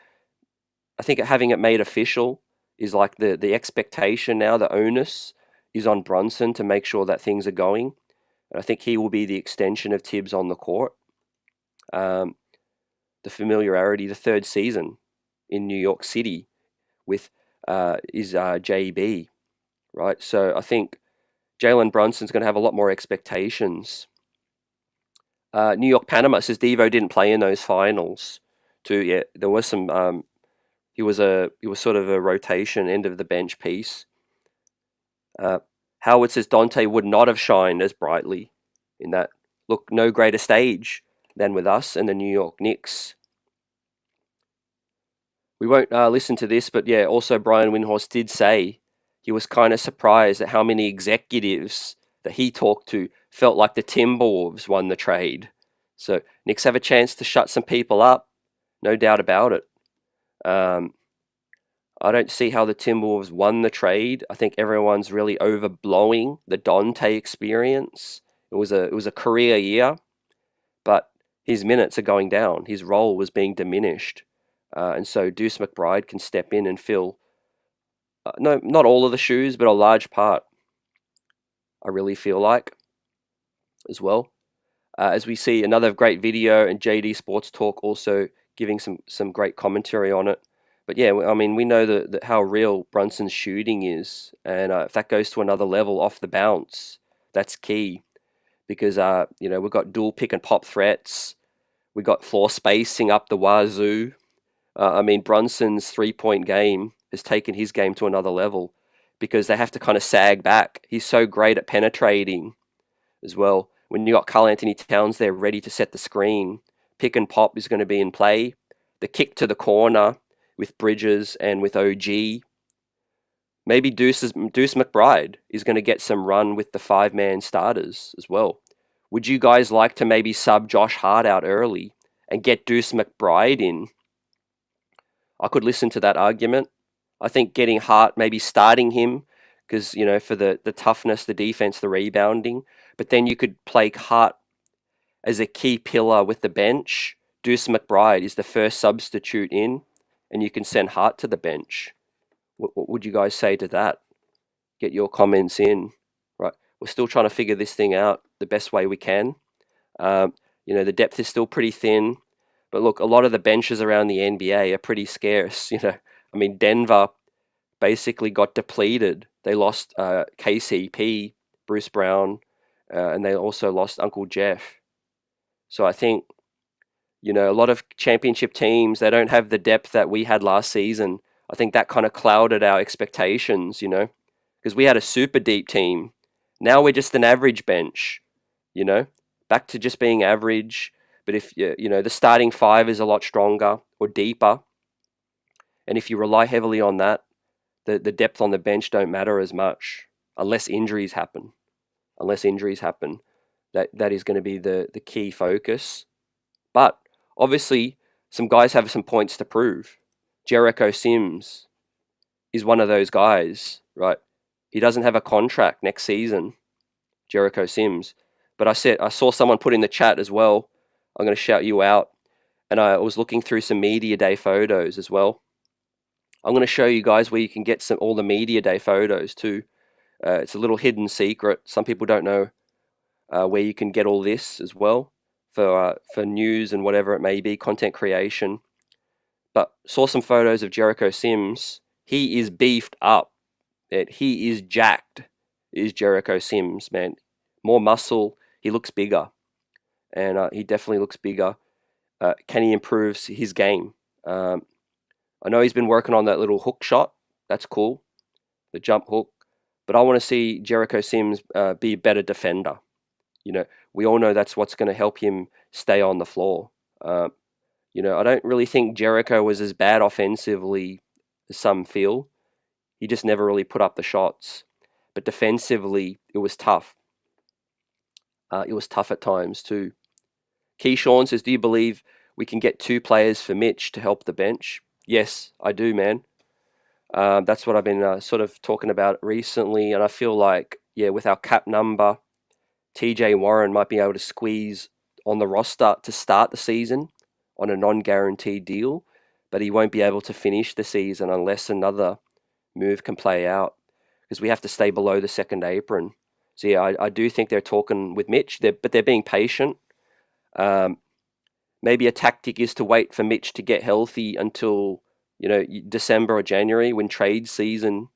having it made official is like the expectation now, the onus is on Brunson to make sure that things are going. And I think he will be the extension of Tibbs on the court. The familiarity, the third season in New York City with is JB, right? So I think Jalen Brunson's going to have a lot more expectations. New York Panama says Divo didn't play in those finals too. Yeah, there was some. He was sort of a rotation, end of the bench piece. Howard says Dante would not have shined as brightly in that. Look, no greater stage than with us and the New York Knicks. We won't listen to this, but yeah, also Brian Windhorst did say he was kind of surprised at how many executives that he talked to felt like the Timberwolves won the trade. So Knicks have a chance to shut some people up, no doubt about it. I don't see how the Timberwolves won the trade. I think everyone's really overblowing the Dante experience. It was a career year, but his minutes are going down. His role was being diminished. And so Deuce McBride can step in and fill, no, not all of the shoes, but a large part, I really feel like, as well. As we see another great video, and JD Sports Talk also giving some great commentary on it. But yeah, I mean, we know that how real Brunson's shooting is, and if that goes to another level off the bounce, that's key, because we've got dual pick and pop threats, we got floor spacing up the wazoo. I mean, Brunson's 3-point game has taken his game to another level, because they have to kind of sag back. He's so great at penetrating as well. When you got Karl Anthony Towns there ready to set the screen, pick and pop is going to be in play. The kick to the corner with Bridges and with OG. Maybe Deuce McBride is going to get some run with the 5-man starters as well. Would you guys like to maybe sub Josh Hart out early and get Deuce McBride in? I could listen to that argument. I think getting Hart, maybe starting him, because, for the toughness, the defense, the rebounding. But then you could play Hart as a key pillar with the bench. Deuce McBride is the first substitute in, and you can send Hart to the bench. What would you guys say to that? Get your comments in. Right, we're still trying to figure this thing out the best way we can. The depth is still pretty thin. But look, a lot of the benches around the NBA are pretty scarce. I mean, Denver basically got depleted. They lost KCP, Bruce Brown, and they also lost Uncle Jeff. So I think, a lot of championship teams, they don't have the depth that we had last season. I think that kind of clouded our expectations, because we had a super deep team. Now we're just an average bench, back to just being average. But if, the starting 5 is a lot stronger or deeper, and if you rely heavily on that, the depth on the bench don't matter as much unless injuries happen. That is going to be the key focus. But obviously, some guys have some points to prove. Jericho Sims is one of those guys, right? He doesn't have a contract next season, Jericho Sims. But I saw someone put in the chat as well. I'm going to shout you out. And I was looking through some media day photos as well. I'm going to show you guys where you can get all the media day photos too. It's a little hidden secret. Some people don't know where you can get all this as well for news and whatever it may be, content creation. But saw some photos of Jericho Sims. He is beefed up. He is jacked, is Jericho Sims, man. More muscle. He looks bigger. And he definitely looks bigger. Can he improve his game? I know he's been working on that little hook shot. That's cool. The jump hook. But I want to see Jericho Sims be a better defender. We all know that's what's going to help him stay on the floor. I don't really think Jericho was as bad offensively as some feel. He just never really put up the shots. But defensively, it was tough. It was tough at times too. Keyshawn says, do you believe we can get 2 players for Mitch to help the bench? Yes, I do, man. That's what I've been sort of talking about recently. And I feel like, with our cap number, TJ Warren might be able to squeeze on the roster to start the season on a non-guaranteed deal, but he won't be able to finish the season unless another move can play out, because we have to stay below the second apron. So I do think they're talking with Mitch, but they're being patient. Maybe a tactic is to wait for Mitch to get healthy until, December or January when trade season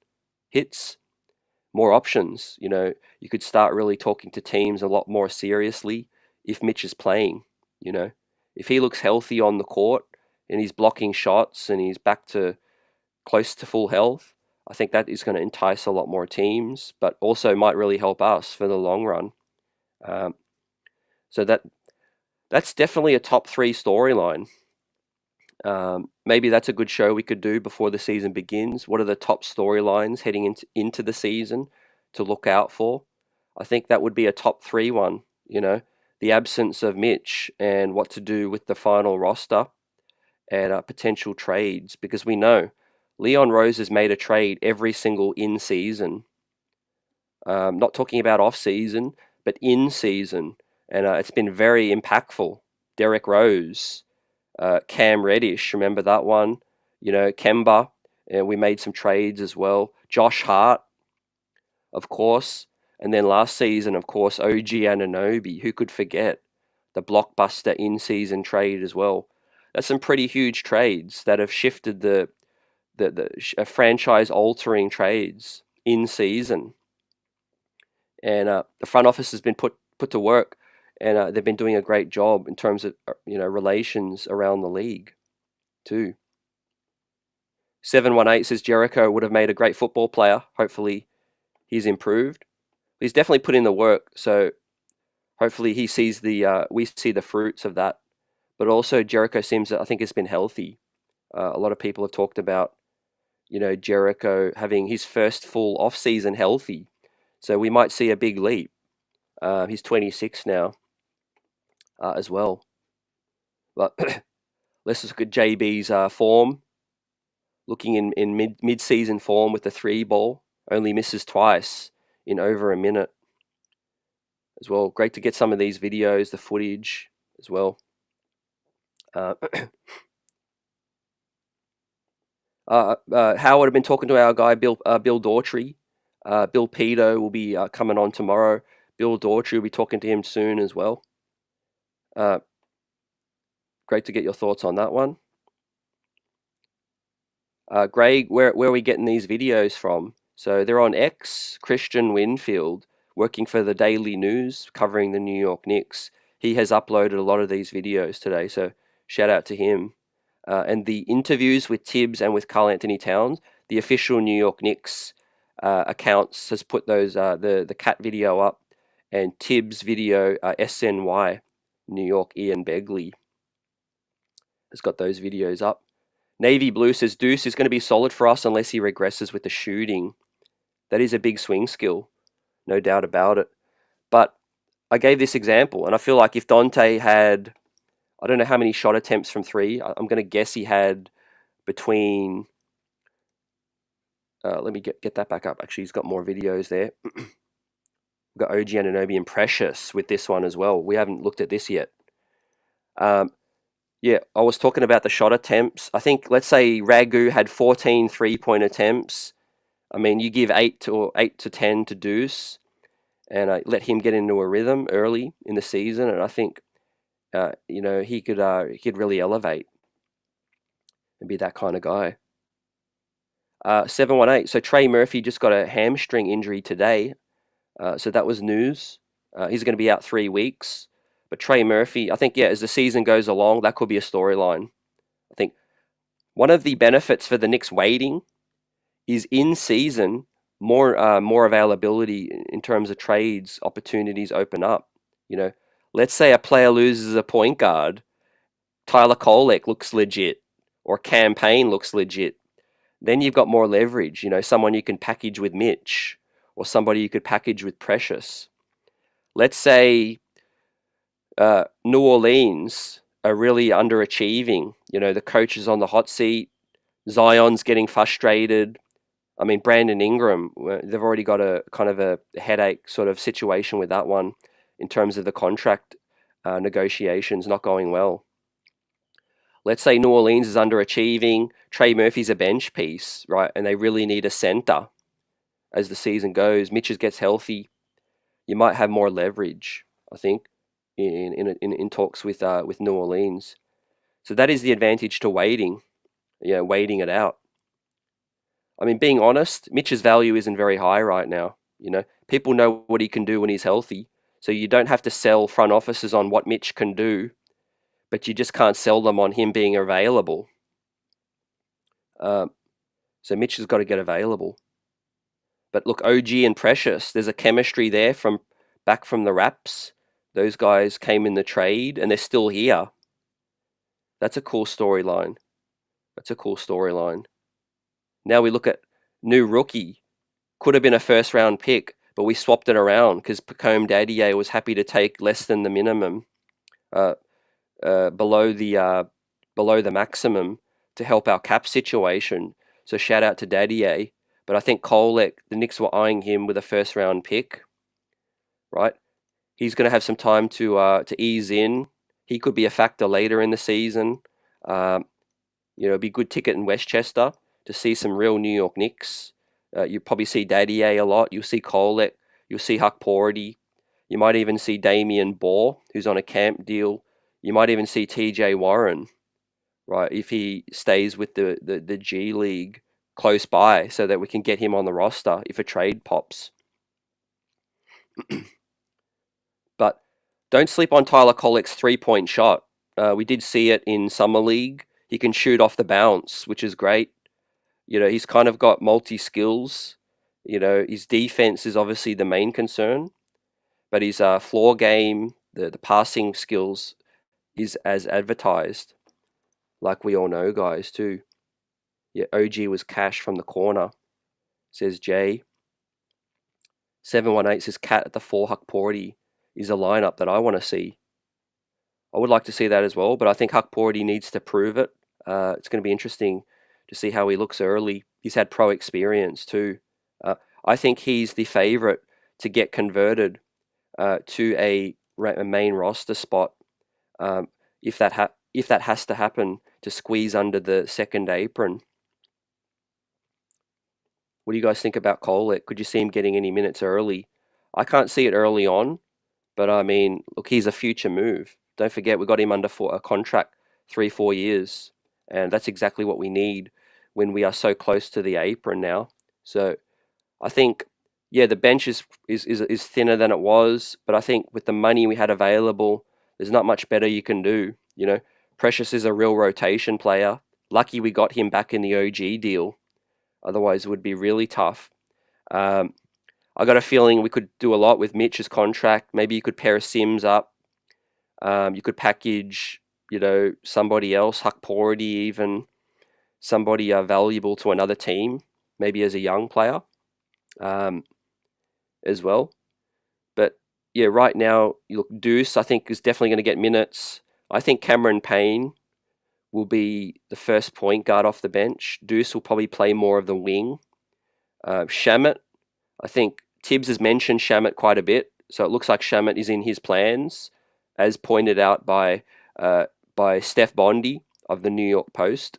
hits. More options. You could start really talking to teams a lot more seriously if Mitch is playing. If he looks healthy on the court and he's blocking shots and he's back to close to full health, I think that is going to entice a lot more teams, but also might really help us for the long run. So that's definitely a top 3 storyline. Maybe that's a good show we could do before the season begins. What are the top storylines heading into the season to look out for? I think that would be a top 3 one, the absence of Mitch and what to do with the final roster and potential trades, because we know Leon Rose has made a trade every single in-season. Not talking about off-season, but in-season. And it's been very impactful. Derek Rose, Cam Reddish, remember that one? Kemba, and we made some trades as well. Josh Hart, of course. And then last season, of course, OG Anunoby. Who could forget the blockbuster in-season trade as well? That's some pretty huge trades that have shifted the franchise-altering trades in season. And the front office has been put to work, and they've been doing a great job in terms of relations around the league too. 718 says Jericho would have made a great football player. Hopefully he's improved. He's definitely put in the work, so hopefully he sees we see the fruits of that. But also Jericho seems, I think, has been healthy. A lot of people have talked about Jericho having his first full off-season healthy. So we might see a big leap. He's 26 now as well. But let's look at JB's form. Looking in mid-season form with the 3 ball. Only misses twice in over a minute as well. Great to get some of these videos, the footage as well. Howard have been talking to our guy Bill Daughtry. Bill Pedo will be coming on tomorrow. Bill Daughtry will be talking to him soon as well. Great to get your thoughts on that one. Greg, where are we getting these videos from? So they're on X. Christian Winfield, working for the Daily News, covering the New York Knicks. He has uploaded a lot of these videos today, so shout out to him. And the interviews with Thibs and with Karl Anthony Towns, the official New York Knicks accounts has put those the KAT video up, and Thibs video SNY New York Ian Begley has got those videos up. Navy Blue says Deuce is going to be solid for us unless he regresses with the shooting. That is a big swing skill, no doubt about it. But I gave this example, and I feel like if Dante had, I don't know how many shot attempts from 3. I'm going to guess he had between. Let me get that back up. Actually, he's got more videos there. We've got OG Anunoby and Precious with this one as well. We haven't looked at this yet. Yeah, I was talking about the shot attempts. I think, let's say Ragu had 14 3-point attempts. I mean, you give 8 to 10 to Deuce, and let him get into a rhythm early in the season, and I think, he could really elevate and be that kind of guy. 718. So Trey Murphy just got a hamstring injury today. So that was news. He's going to be out 3 weeks. But Trey Murphy, I think, as the season goes along, that could be a storyline. I think one of the benefits for the Knicks waiting is in season, more availability in terms of trades, opportunities open up. Let's say a player loses a point guard, Tyler Kolek looks legit, or Cam Payne looks legit. Then you've got more leverage, someone you can package with Mitch, or somebody you could package with Precious. Let's say New Orleans are really underachieving. The coach is on the hot seat. Zion's getting frustrated. I mean, Brandon Ingram, they've already got a kind of a headache sort of situation with that one in terms of the contract negotiations not going well. Let's say New Orleans is underachieving. Trey Murphy's a bench piece, right? And they really need a center as the season goes. Mitchell gets healthy. You might have more leverage, I think, in talks with New Orleans. So that is the advantage to waiting it out. I mean, being honest, Mitch's value isn't very high right now. People know what he can do when he's healthy. So you don't have to sell front offices on what Mitch can do, but you just can't sell them on him being available. So Mitch has got to get available. But look, OG and Precious, there's a chemistry there back from the Raps. Those guys came in the trade and they're still here. That's a cool storyline. Now we look at new rookie. Could have been a first round pick, but we swapped it around because Pacome Dadier was happy to take less than the minimum, below the maximum to help our cap situation. So shout out to Dadier. But I think Kolek, the Knicks were eyeing him with a first round pick, right? He's going to have some time to ease in. He could be a factor later in the season. It'd be a good ticket in Westchester to see some real New York Knicks. You probably see Dadier a lot. You'll see Kolek. You'll see Huck Porty. You might even see Damian Bohr, who's on a camp deal. You might even see TJ Warren, right, if he stays with the G League close by so that we can get him on the roster if a trade pops. But don't sleep on Tyler Kolek's three-point shot. We did see it in Summer League. He can shoot off the bounce, which is great. He's kind of got multi-skills. His defense is obviously the main concern, but his floor game, the passing skills, is as advertised, like we all know, guys, too. Yeah, OG was cash from the corner, says Jay. 718 says KAT at the 4, Huck Porty is a lineup that I want to see. I would like to see that as well, but I think Huck Porty needs to prove it. It's going to be interesting to see how he looks early. He's had pro experience too. I think he's the favorite to get converted to a main roster spot. If that has to happen, to squeeze under the second apron. What do you guys think about Kolek? Could you see him getting any minutes early? I can't see it early on, but I mean, look, he's a future move. Don't forget, we got him under a contract 3-4 years, and that's exactly what we need when we are so close to the apron now. So I think, yeah, the bench is thinner than it was, but I think with the money we had available, there's not much better you can do. Precious is a real rotation player. Lucky we got him back in the OG deal. Otherwise, it would be really tough. I got a feeling we could do a lot with Mitch's contract. Maybe you could pair Sims up. You could package, somebody else, Huck Porty even, somebody valuable to another team, maybe as a young player as well. But yeah, right now, you look, Deuce, I think, is definitely going to get minutes. I think Cameron Payne will be the first point guard off the bench. Deuce will probably play more of the wing. Shamet, I think Thibs has mentioned Shamet quite a bit, so it looks like Shamet is in his plans, as pointed out by Steph Bondi of the New York Post.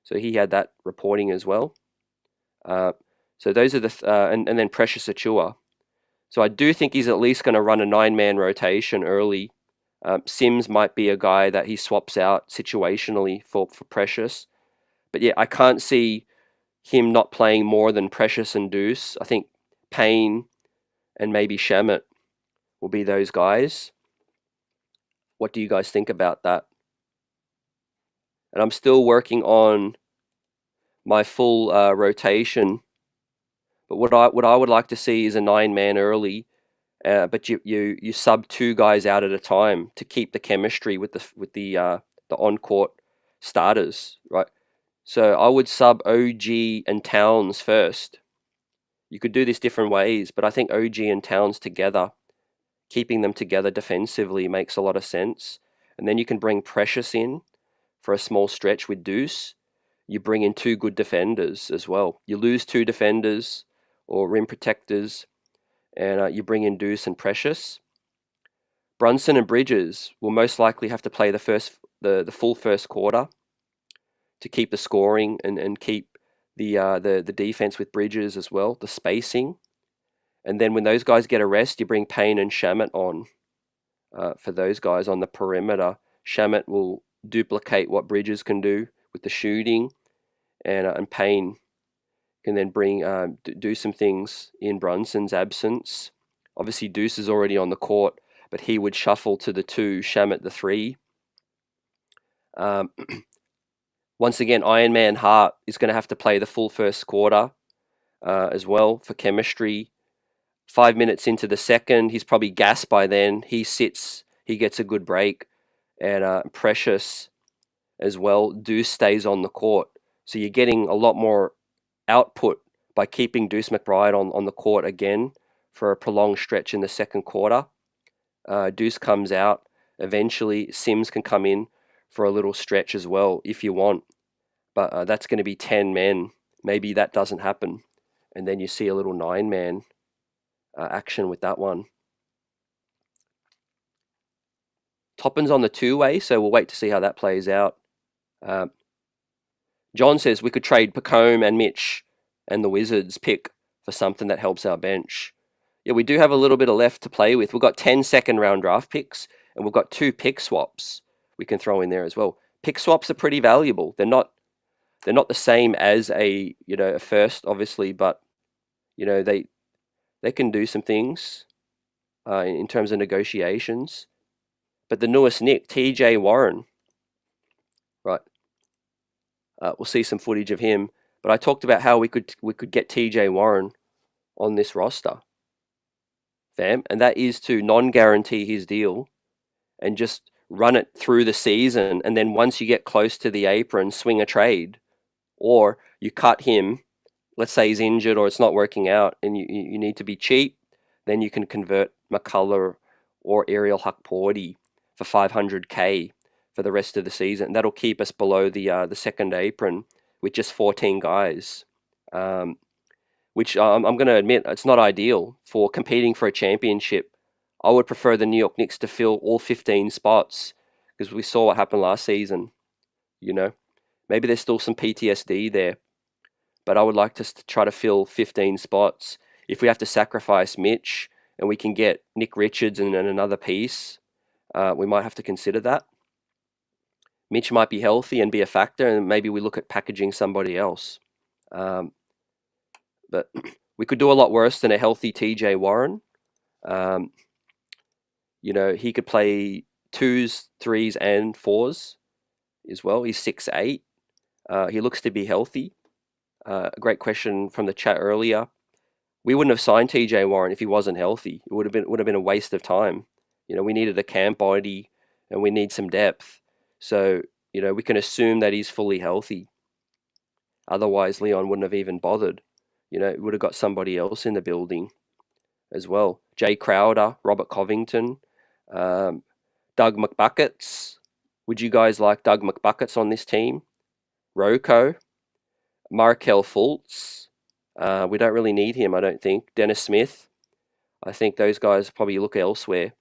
So he had that reporting as well. So those are and then Precious Achua. So I do think he's at least going to run a 9-man rotation early. Sims might be a guy that he swaps out situationally for Precious. But yeah, I can't see him not playing more than Precious and Deuce. I think Payne and maybe Shamet will be those guys. What do you guys think about that? And I'm still working on my full rotation. But what I would like to see is a 9-man early. But you sub 2 guys out at a time to keep the chemistry with the on-court starters, right? So I would sub OG and Towns first. You could do this different ways, but I think OG and Towns together, keeping them together defensively makes a lot of sense. And then you can bring Precious in for a small stretch with Deuce. You bring in 2 good defenders as well. You lose 2 defenders or rim protectors, and you bring in Deuce and Precious. Brunson and Bridges will most likely have to play the full first quarter to keep the scoring and keep the defense with Bridges as well, the spacing. And then when those guys get a rest, you bring Payne and Shamet on for those guys on the perimeter. Shamet will duplicate what Bridges can do with the shooting, and Payne can then do some things in Brunson's absence. Obviously, Deuce is already on the court, but he would shuffle to the 2, Shamet the 3. Once again, Iron Man Hart is going to have to play the full first quarter as well for chemistry. 5 minutes into the second, he's probably gassed by then. He sits, he gets a good break. And Precious as well. Deuce stays on the court. So you're getting a lot more output by keeping Deuce McBride on the court again for a prolonged stretch in the second quarter. Deuce comes out. Eventually, Sims can come in for a little stretch as well if you want. But that's going to be 10 men. Maybe that doesn't happen. And then you see a little 9-man action with that one. Toppin's on the 2-way, so we'll wait to see how that plays out. John says we could trade Pacome and Mitch and the Wizards pick for something that helps our bench. Yeah, we do have a little bit of left to play with. We've got 10 second-round draft picks, and we've got 2 pick swaps we can throw in there as well. Pick swaps are pretty valuable. They're not the same as a first, obviously, but they can do some things in terms of negotiations. But the newest Knick, TJ Warren, right? We'll see some footage of him. But I talked about how we could get TJ Warren on this roster, fam, and that is to non-guarantee his deal and just run it through the season, and then once you get close to the apron, swing a trade, or you cut him. Let's say he's injured or it's not working out, and you need to be cheap. Then you can convert McCullough or Ariel Hukporti for $500K for the rest of the season. That'll keep us below the second apron with just 14 guys, which I'm going to admit it's not ideal for competing for a championship. I would prefer the New York Knicks to fill all 15 spots because we saw what happened last season. Maybe there's still some PTSD there, but I would like to try to fill 15 spots. If we have to sacrifice Mitch and we can get Nick Richards and another piece, we might have to consider that. Mitch might be healthy and be a factor, and maybe we look at packaging somebody else. But we could do a lot worse than a healthy TJ Warren. He could play 2s, 3s, and 4s as well. He's 6'8". He looks to be healthy. A great question from the chat earlier. We wouldn't have signed TJ Warren if he wasn't healthy. It would have been a waste of time. We needed a camp body and we need some depth. So, we can assume that he's fully healthy. Otherwise, Leon wouldn't have even bothered. Would have got somebody else in the building as well. Jay Crowder, Robert Covington, Doug McBuckets. Would you guys like Doug McBuckets on this team? Rocco, Markel Fultz. We don't really need him, I don't think. Dennis Smith. I think those guys probably look elsewhere.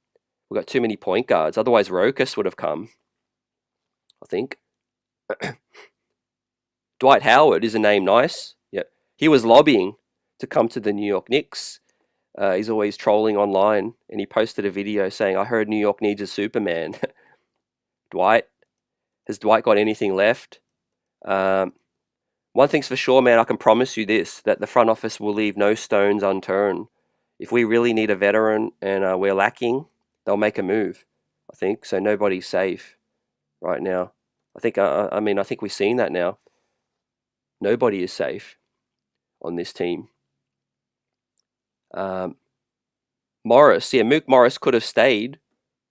We've got too many point guards. Otherwise, Rokas would have come, I think. Dwight Howard is a name nice. Yeah, he was lobbying to come to the New York Knicks. He's always trolling online, and he posted a video saying, "I heard New York needs a Superman." Dwight, has Dwight got anything left? One thing's for sure, man. I can promise you this: that the front office will leave no stones unturned. If we really need a veteran and we're lacking, they'll make a move. I think so. Nobody's safe right now. I think we've seen that now. Nobody is safe on this team. Morris, Mook Morris could have stayed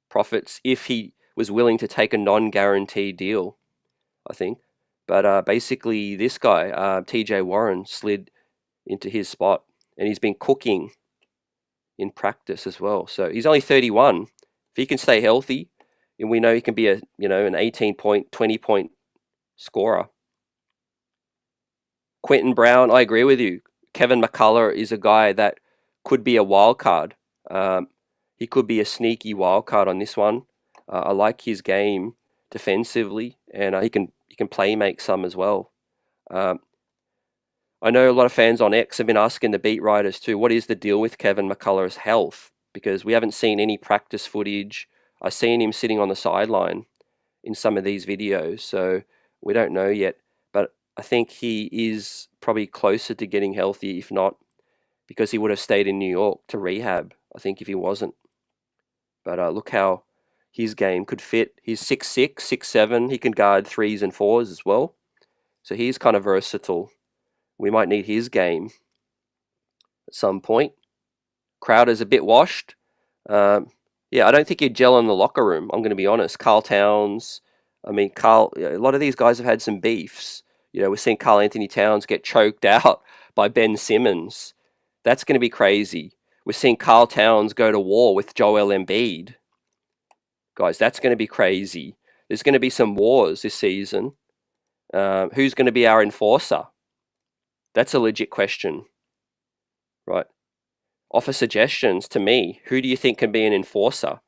Profits if he was willing to take a non-guaranteed deal, I think. But basically, this guy, TJ Warren, slid into his spot, and he's been cooking in practice as well. So he's only 31. If he can stay healthy, and we know he can be an 18-point, 20-point scorer. Quentin Brown, I agree with you. Kevin McCullough is a guy that could be a wild card. He could be a sneaky wild card on this one. I like his game defensively, and he can play make some as well. I know a lot of fans on X have been asking the beat writers too, what is the deal with Kevin McCullough's health? Because we haven't seen any practice footage. I've seen him sitting on the sideline in some of these videos, so we don't know yet. But I think he is probably closer to getting healthy, if not, because he would have stayed in New York to rehab, I think, if he wasn't. But look how his game could fit. He's 6'6", 6'7". He can guard 3s and 4s as well. So he's kind of versatile. We might need his game at some point. Crowder's a bit washed. Yeah, I don't think he'd gel in the locker room, I'm going to be honest. Karl Towns. A lot of these guys have had some beefs. We're seeing Karl Anthony Towns get choked out by Ben Simmons. That's going to be crazy. We're seeing Karl Towns go to war with Joel Embiid. Guys, that's going to be crazy. There's going to be some wars this season. Who's going to be our enforcer? That's a legit question, right? Offer suggestions to me. Who do you think can be an enforcer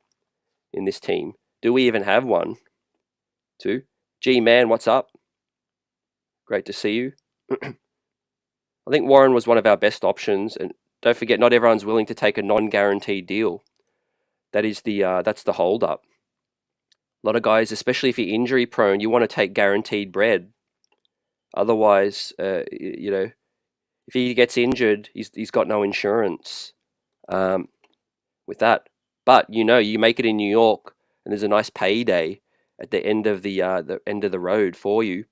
in this team? Do we even have one? 2. G-Man, what's up? Great to see you. I think Warren was one of our best options, and don't forget, not everyone's willing to take a non-guaranteed deal. That's the hold-up. A lot of guys, especially if you're injury prone, you want to take guaranteed bread. Otherwise, you know, if he gets injured, he's got no insurance with that. But you know, you make it in New York, and there's a nice payday at the end of the end of the road for you.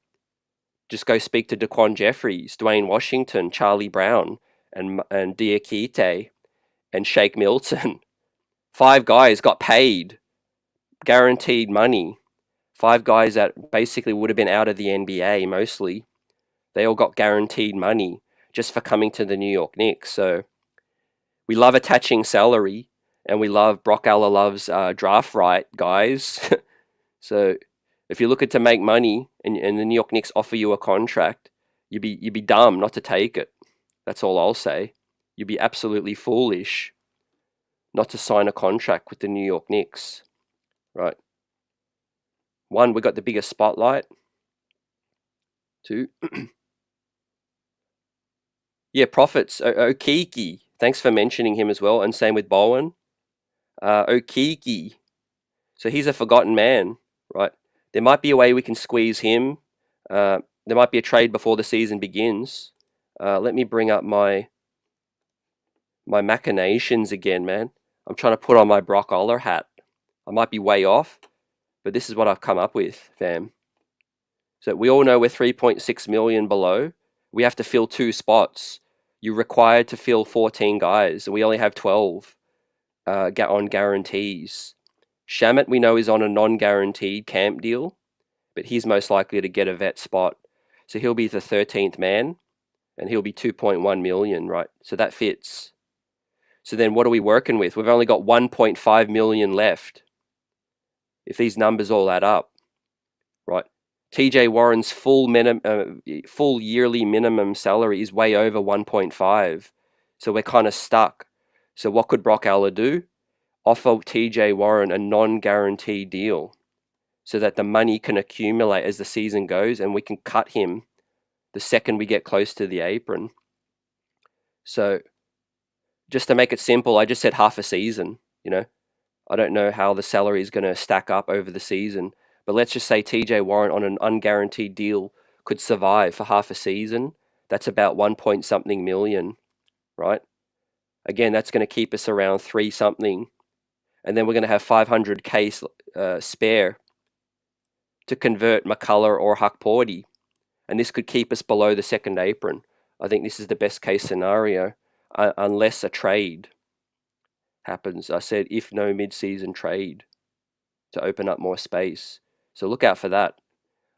Just go speak to Daquan Jeffries, Dwayne Washington, Charlie Brown, and Diakite, and Shake Milton. 5 guys got paid, guaranteed money. 5 guys that basically would have been out of the NBA mostly. They all got guaranteed money just for coming to the New York Knicks. So we love attaching salary, and we love Brock Allalov's draft right, guys. So if you're looking to make money and the New York Knicks offer you a contract, you'd be dumb not to take it. That's all I'll say. You'd be absolutely foolish not to sign a contract with the New York Knicks, right? 1, we got the biggest spotlight. 2, yeah, profits. Okiki, thanks for mentioning him as well, and same with Bowen. Okiki, so he's a forgotten man, right? There might be a way we can squeeze him. There might be a trade before the season begins. Let me bring up my machinations again, man. I'm trying to put on my Brock Aller hat. I might be way off, but this is what I've come up with, fam. So we all know we're 3.6 million below. We have to fill 2 spots. You're required to fill 14 guys, and we only have 12 on guarantees. Shamet, we know, is on a non-guaranteed camp deal, but he's most likely to get a vet spot. So he'll be the 13th man, and he'll be 2.1 million, right? So that fits. So then what are we working with? We've only got 1.5 million left, if these numbers all add up, right? TJ Warren's full yearly minimum salary is way over 1.5, so we're kind of stuck. So what could Brock Aller do? Offer TJ Warren a non-guaranteed deal so that the money can accumulate as the season goes, and we can cut him the second we get close to the apron. So just to make it simple, I just said half a season, you know. I don't know how the salary is going to stack up over the season, but let's just say TJ Warren on an unguaranteed deal could survive for half a season. That's about 1-point-something million, right? Again, that's going to keep us around 3-something. And then we're going to have 500K spare to convert McCullough or Huckporty. And this could keep us below the second apron. I think this is the best case scenario, unless a trade happens. I said if no mid-season trade to open up more space. So look out for that.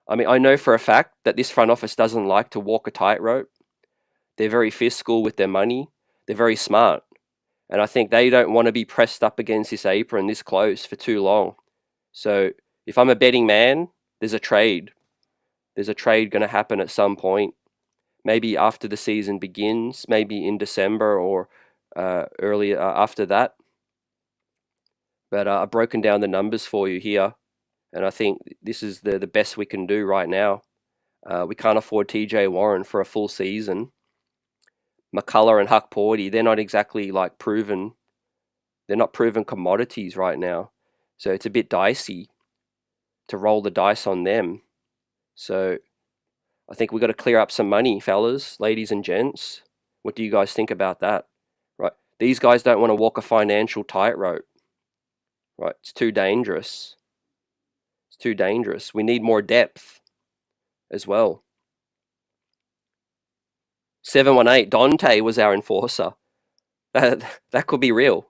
I mean, I know for a fact that this front office doesn't like to walk a tightrope. They're very fiscal with their money. They're very smart. And I think they don't want to be pressed up against this apron this close for too long. So if I'm a betting man, there's a trade. There's a trade going to happen at some point. Maybe after the season begins, maybe in December or earlier after that. But I've broken down the numbers for you here. And I think this is the best we can do right now. We can't afford TJ Warren for a full season. McCullough and Huckporty, they're not exactly like proven. They're not proven commodities right now. So it's a bit dicey to roll the dice on them. So I think we've got to clear up some money, fellas, ladies and gents. What do you guys think about that? Right? These guys don't want to walk a financial tightrope. Right? It's too dangerous. It's too dangerous. We need more depth as well. 718, Dante was our enforcer. That could be real.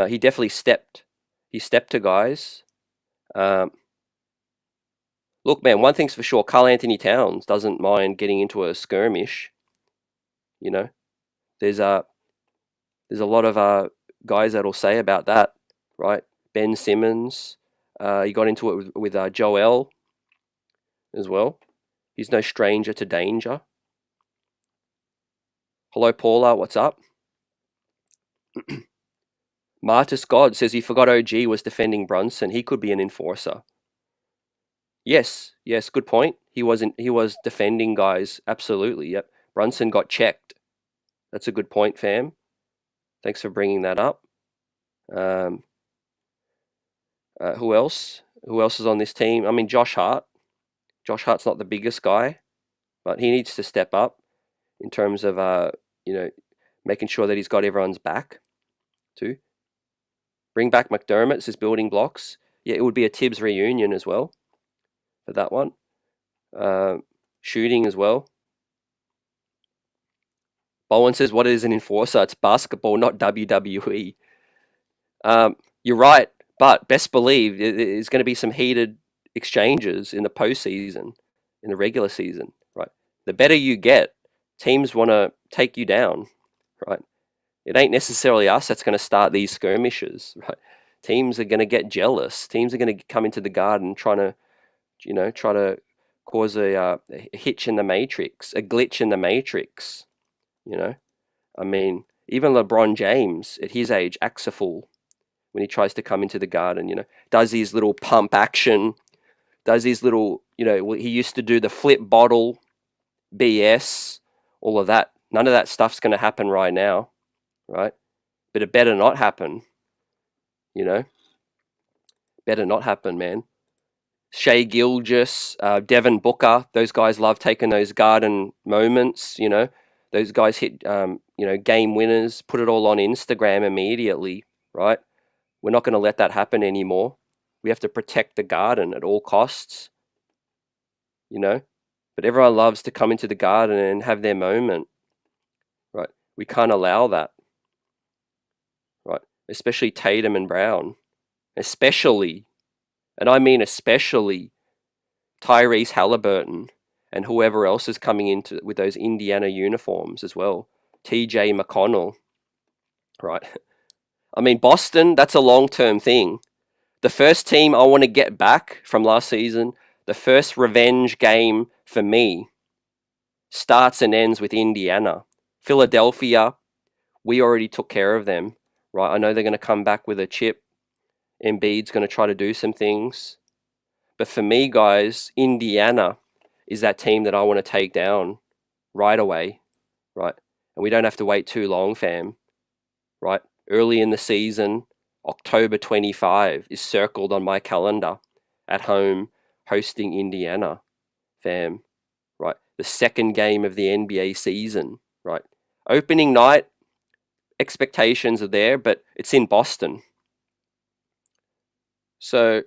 He definitely stepped. He stepped to guys. Look, man, one thing's for sure. Karl Anthony Towns doesn't mind getting into a skirmish. You know, there's There's a lot of guys that'll say about that, right? Ben Simmons, he got into it with Joel as well. He's no stranger to danger. Hello, Paula, what's up? Martus God says he forgot OG was defending Brunson. He could be an enforcer. Yes, good point. He was defending guys, absolutely, yep. Brunson got checked. That's a good point, fam. Thanks for bringing that up. Who else? Who else is on this team? I mean, Josh Hart. Josh Hart's not the biggest guy, but he needs to step up in terms of, making sure that he's got everyone's back, too. Bring back McDermott, says building blocks. Yeah, it would be a Thibs reunion as well for that one. Shooting as well. Bowen says, what is an enforcer? It's basketball, not WWE. You're right, but best believe there's going to be some heated exchanges in the postseason, in the regular season, right? The better you get, teams want to take you down, right? It ain't necessarily us that's going to start these skirmishes, right? Teams are going to get jealous. Teams are going to come into the Garden trying to cause a hitch in the matrix, a glitch in the matrix, I mean, even LeBron James at his age acts a fool when he tries to come into the Garden, does his little pump action, does his little, he used to do the flip bottle, BS, all of that. None of that stuff's going to happen right now, right? But it better not happen, Better not happen, man. Shea Gilgeous, Devin Booker, those guys love taking those Garden moments, Those guys hit, game winners, put it all on Instagram immediately, right? We're not going to let that happen anymore. We have to protect the Garden at all costs, But everyone loves to come into the Garden and have their moment, right? We can't allow that, right? Especially Tatum and Brown. Especially, and I mean especially, Tyrese Halliburton and whoever else is coming into with those Indiana uniforms as well. TJ McConnell, right? I mean, Boston, that's a long-term thing. The first team I want to get back from last season, the first revenge game for me, starts and ends with Indiana. Philadelphia, we already took care of them, right? I know they're going to come back with a chip. Embiid's going to try to do some things. But for me, guys, Indiana is that team that I want to take down right away, right? And we don't have to wait too long, fam, right? Early in the season, October 25 is circled on my calendar at home, hosting Indiana, fam, right? The second game of the NBA season, right? Opening night, expectations are there, but it's in Boston. So,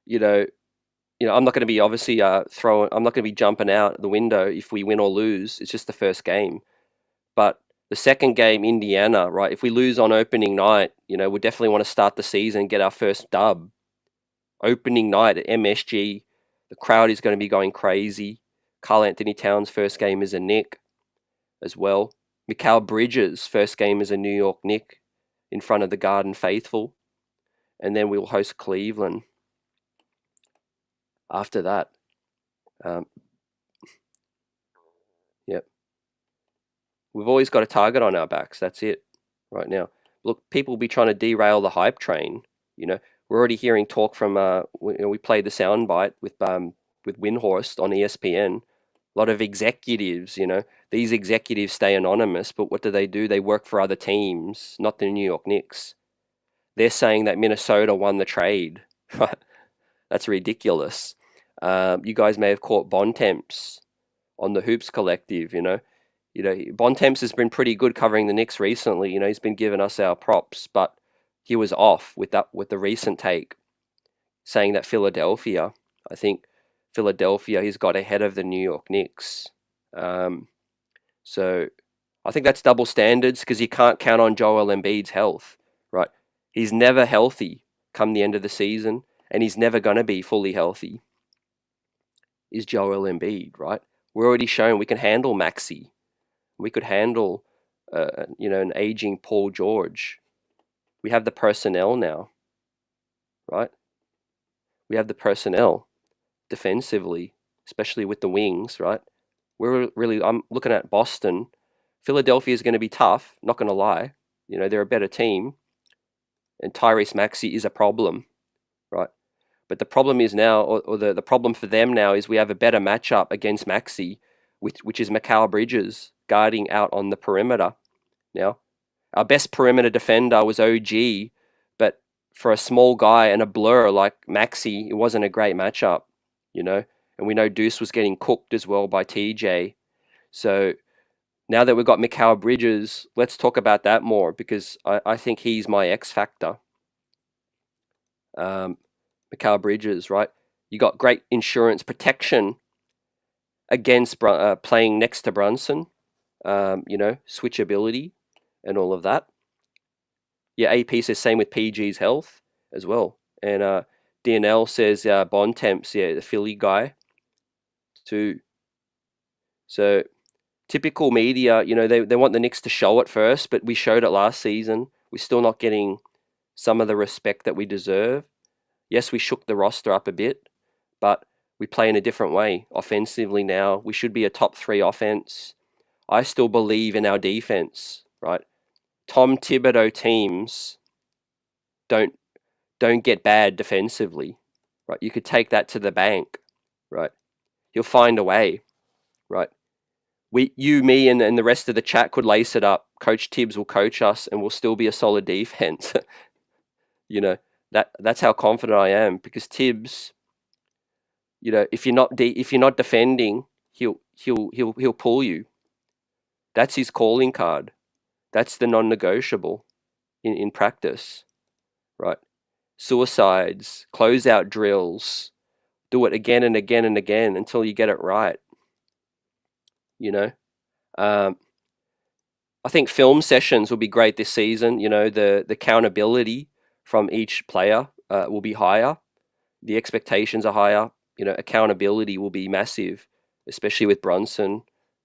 I'm not going to be obviously I'm not going to be jumping out the window if we win or lose. It's just the first game. But the second game, Indiana, right? If we lose on opening night, we definitely want to start the season and get our first dub. Opening night at MSG, the crowd is going to be going crazy. Karl Anthony Towns' first game is a Knick as well. Mikal Bridges' first game is a New York Knick in front of the Garden faithful. And then we'll host Cleveland after that. Yep. We've always got a target on our backs. That's it right now. Look, people will be trying to derail the hype train. We're already hearing talk from, we played the soundbite with Windhorst on ESPN. A lot of executives, these executives stay anonymous, but what do? They work for other teams, not the New York Knicks. They're saying that Minnesota won the trade. That's ridiculous. You guys may have caught Bontemps on the Hoops Collective, Bontemps has been pretty good covering the Knicks recently. He's been giving us our props, but he was off with the recent take, saying that Philadelphia, he's got ahead of the New York Knicks. So I think that's double standards because you can't count on Joel Embiid's health, right? He's never healthy come the end of the season, and he's never going to be fully healthy, is Joel Embiid, right? We're already shown we can handle Maxey. We could handle an aging Paul George. We have the personnel now, right? We have the personnel defensively, especially with the wings, right? I'm looking at Boston. Philadelphia is going to be tough, not going to lie. They're a better team. And Tyrese Maxey is a problem, right? But the problem is now, or the problem for them now is we have a better matchup against Maxey, which is Mikal Bridges guarding out on the perimeter. Now, our best perimeter defender was OG, but for a small guy and a blur like Maxey, it wasn't a great matchup, And we know Deuce was getting cooked as well by TJ. So now that we've got Mikal Bridges, let's talk about that more because I think he's my X factor. Mikal Bridges, right? You got great insurance protection against playing next to Brunson, switchability and all of that. Yeah, AP says same with PG's health as well. And DNL says Bontemps, the Philly guy too. So typical media, they want the Knicks to show it first, but we showed it last season. We're still not getting some of the respect that we deserve. Yes, we shook the roster up a bit, but we play in a different way. Offensively now, we should be a top 3 offense. I still believe in our defense, right? Tom Thibodeau teams don't get bad defensively, right? You could take that to the bank, right? He'll find a way, right? You, me, and the rest of the chat could lace it up. Coach Tibbs will coach us, and we'll still be a solid defense. That's how confident I am because Tibbs, if you're not defending, he'll pull you. That's his calling card. That's the non-negotiable in practice, right? Suicides, closeout drills, do it again and again and again until you get it right. I think film sessions will be great this season. The accountability from each player will be higher. The expectations are higher. Accountability will be massive, especially with Brunson.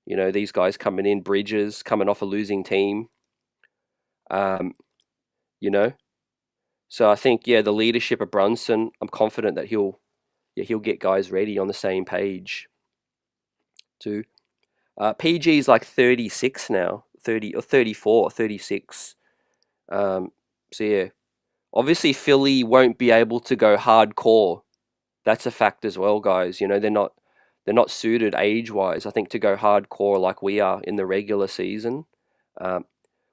These guys coming in, Bridges coming off a losing team. So I think the leadership of Brunson, I'm confident that he'll get guys ready on the same page too. PG's like 36 now, 30 or 34, 36. Obviously Philly won't be able to go hardcore. That's a fact as well, guys. They're not suited age-wise, I think, to go hardcore like we are in the regular season.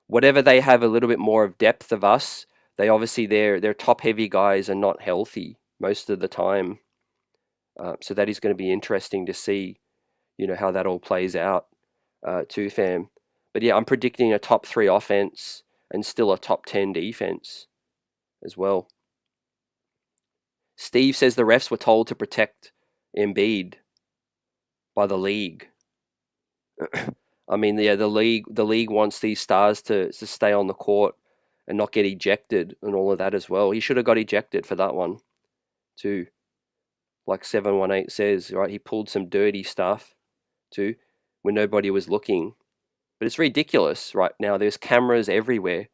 Whatever they have a little bit more of depth of us, their top-heavy guys are not healthy most of the time. So that is going to be interesting to see, how that all plays out too, fam. But yeah, I'm predicting a top 3 offense and still a top 10 defense as well. Steve says the refs were told to protect Embiid by the league. I mean, the league wants these stars to stay on the court and not get ejected and all of that as well. He should have got ejected for that one too. Like 718 says, right? He pulled some dirty stuff too when nobody was looking. But it's ridiculous right now. There's cameras everywhere,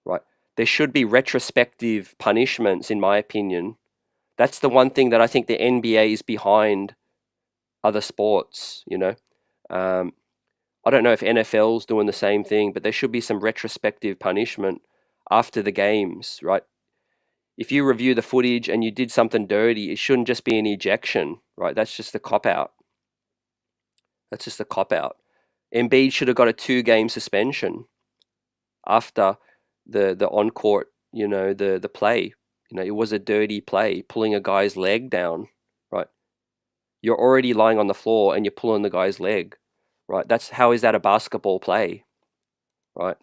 right? There should be retrospective punishments, in my opinion. That's the one thing that I think the NBA is behind other sports, I don't know if NFL's doing the same thing, but there should be some retrospective punishment after the games, right? If you review the footage and you did something dirty, it shouldn't just be an ejection, right? That's just a cop-out. Embiid should have got a 2-game suspension after the on-court, the play. It was a dirty play, pulling a guy's leg down, right? You're already lying on the floor and you're pulling the guy's leg, right? How is that a basketball play, right?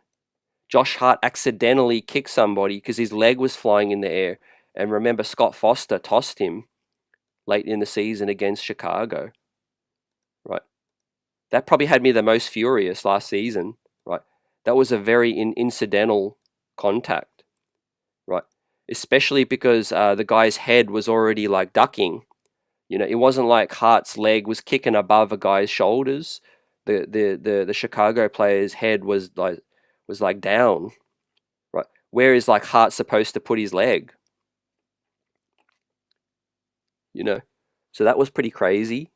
Josh Hart accidentally kicked somebody because his leg was flying in the air. And remember, Scott Foster tossed him late in the season against Chicago, right? That probably had me the most furious last season, right? That was a very incidental contact, right? Especially because the guy's head was already like ducking. It wasn't like Hart's leg was kicking above a guy's shoulders. the Chicago player's head was like down, right? Where is like Hart supposed to put his leg? You know, so that was pretty crazy.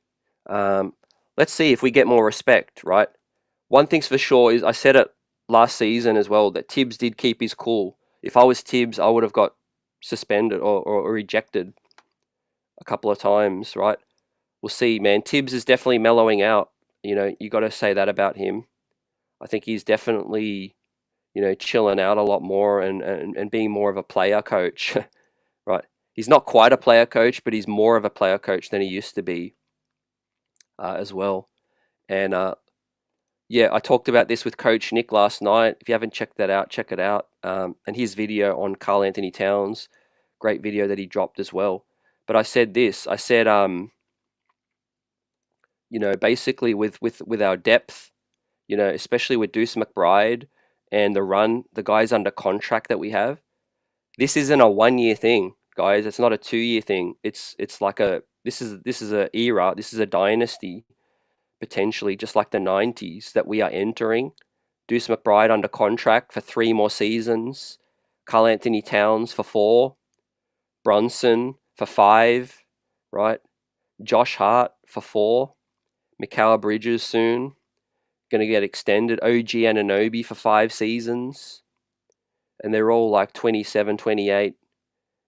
Let's see if we get more respect, right? One thing's for sure is I said it last season as well that Thibs did keep his cool. If I was Thibs, I would have got suspended or ejected a couple of times, right? We'll see, man. Thibs is definitely mellowing out. You know, you got to say that about him. I think he's definitely, you know, chilling out a lot more and being more of a player coach, right? He's not quite a player coach, but he's more of a player coach than he used to be as well. And yeah, I talked about this with Coach Knick last night. If you haven't checked that out, check it out. And his video on Karl Anthony Towns, great video that he dropped as well. But I said this. I said, you know, basically with our depth, you know, especially with Deuce McBride and the guys under contract that we have, this isn't a 1-year thing, guys. It's not a 2-year thing. It's like this is a era. This is a dynasty, potentially, just like the 90s that we are entering. Deuce McBride under contract for 3 more seasons. Karl Anthony Towns for 4. Brunson for 5, right? Josh Hart for 4. Mikal Bridges soon. Going to get extended. OG Anunoby for 5 seasons. And they're all like 27, 28,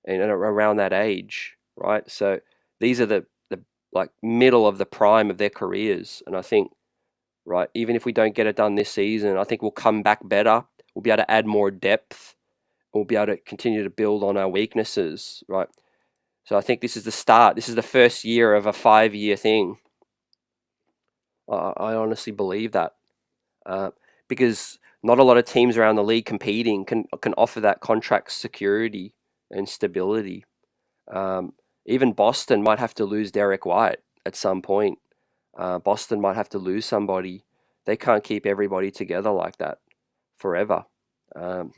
and around that age, right? So these are the like middle of the prime of their careers. And I think, right, even if we don't get it done this season, I think we'll come back better. We'll be able to add more depth. We'll be able to continue to build on our weaknesses, right? So I think this is the start. This is the first year of a 5-year thing. I honestly believe that. Because not a lot of teams around the league competing can offer that contract security and stability. Even Boston might have to lose Derek White at some point. Boston might have to lose somebody. They can't keep everybody together like that forever. We'll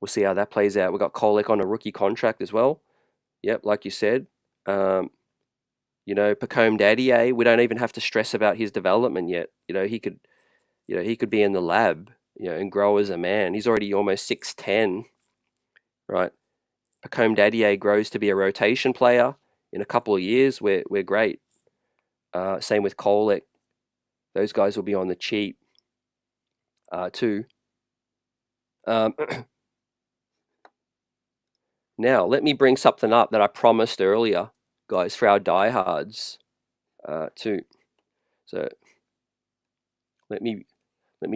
see how that plays out. We've got Kolek on a rookie contract as well. Yep, like you said. You know, Pacome Daddier, we don't even have to stress about his development yet. You know, he could be in the lab, you know, and grow as a man. He's already almost 6'10", right? Pacome Daddier grows to be a rotation player in a couple of years. We're great. Same with Kolek. Those guys will be on the cheap too. Now, let me bring something up that I promised earlier, guys, for our diehards too. So let me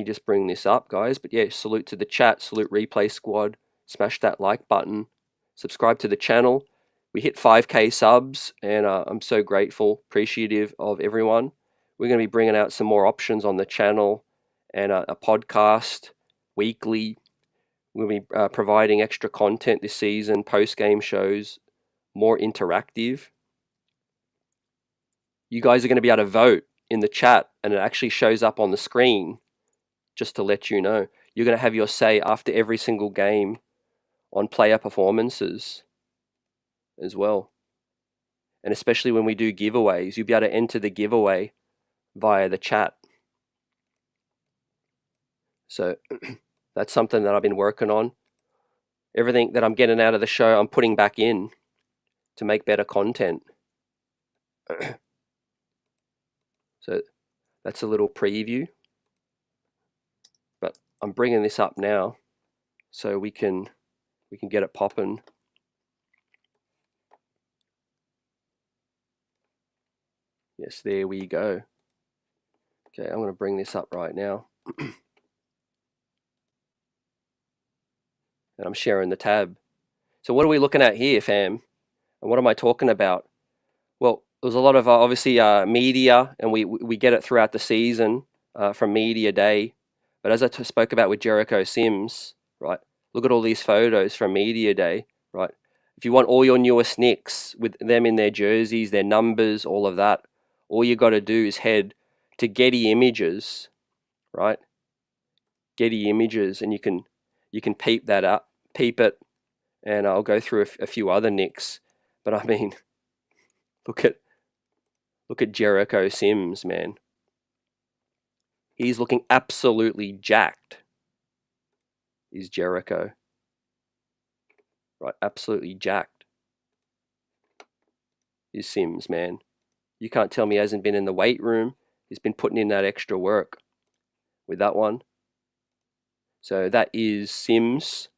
just bring this up, guys. But yeah, salute to the chat, salute Replay Squad. Smash that like button. Subscribe to the channel. We hit 5K subs, and I'm so grateful, appreciative of everyone. We're going to be bringing out some more options on the channel and a podcast weekly. We'll be providing extra content this season, post-game shows, more interactive. You guys are going to be able to vote in the chat, and it actually shows up on the screen, just to let you know. You're going to have your say after every single game on player performances as well. And especially when we do giveaways, you'll be able to enter the giveaway via the chat. So that's something that I've been working on. Everything that I'm getting out of the show, I'm putting back in to make better content. So that's a little preview. But I'm bringing this up now so we can get it popping. Yes, there we go. Okay, I'm going to bring this up right now. And I'm sharing the tab. So what are we looking at here, fam? And what am I talking about? Well, there's a lot of obviously media, and we get it throughout the season from Media Day. But as I spoke about with Jericho Sims, right? Look at all these photos from Media Day, right? If you want all your newest Knicks with them in their jerseys, their numbers, all of that, all you got to do is head to Getty Images, right? Getty Images, and you can peep that up, peep it, and I'll go through a few other Knicks. But I mean, look at Jericho Sims, man. He's looking absolutely jacked. Is Jericho. Right, absolutely jacked. Is Sims, man. You can't tell me he hasn't been in the weight room. He's been putting in that extra work with that one. So that is Sims.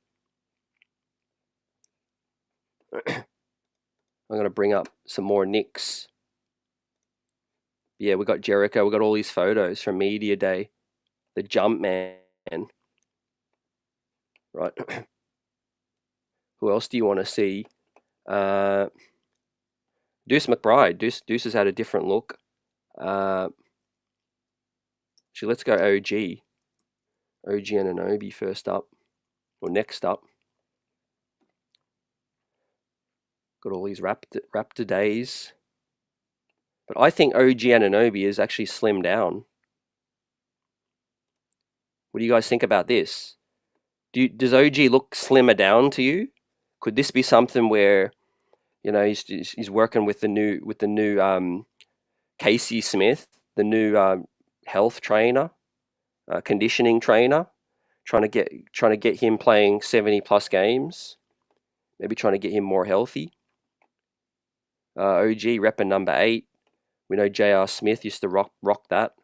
I'm going to bring up some more Knicks. Yeah, we got Jericho. We got all these photos from Media Day. The jump man. Right. Who else do you want to see? Deuce McBride. Deuce has had a different look. Actually, let's go OG. OG Anunoby first up. Or next up. Got all these Raptor days. But I think OG Anunoby is actually slimmed down. What do you guys think about this? Does OG look slimmer down to you? Could this be something where, you know, he's working with the new Casey Smith, the new health trainer, conditioning trainer, trying to get him playing 70+ games, maybe trying to get him more healthy. OG repping number 8. We know J.R. Smith used to rock that.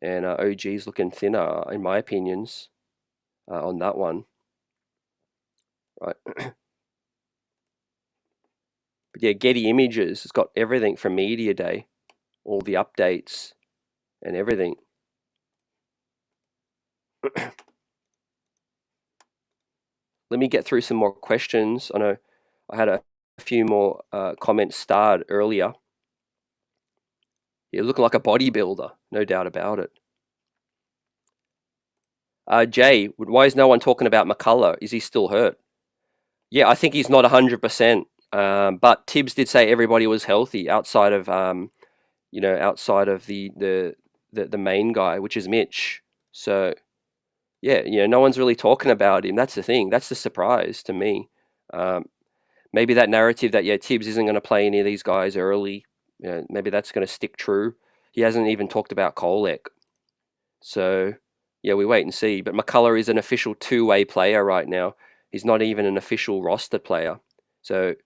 And OG's looking thinner, in my opinions, on that one. Right. But yeah, Getty Images has got everything from Media Day. All the updates and everything. Let me get through some more questions. I know I had a few more comments starred earlier. You look like a bodybuilder, no doubt about it. Jay, why is no one talking about McCullough? Is he still hurt? Yeah, I think he's not 100%. But Thibs did say everybody was healthy outside of outside of the main guy, which is Mitch. So yeah, no one's really talking about him. That's the thing. That's the surprise to me. Maybe that narrative that Thibs isn't going to play any of these guys early. Maybe that's going to stick true. He hasn't even talked about Kolek. So yeah, we wait and see. But McCullough is an official two-way player right now. He's not even an official roster player. So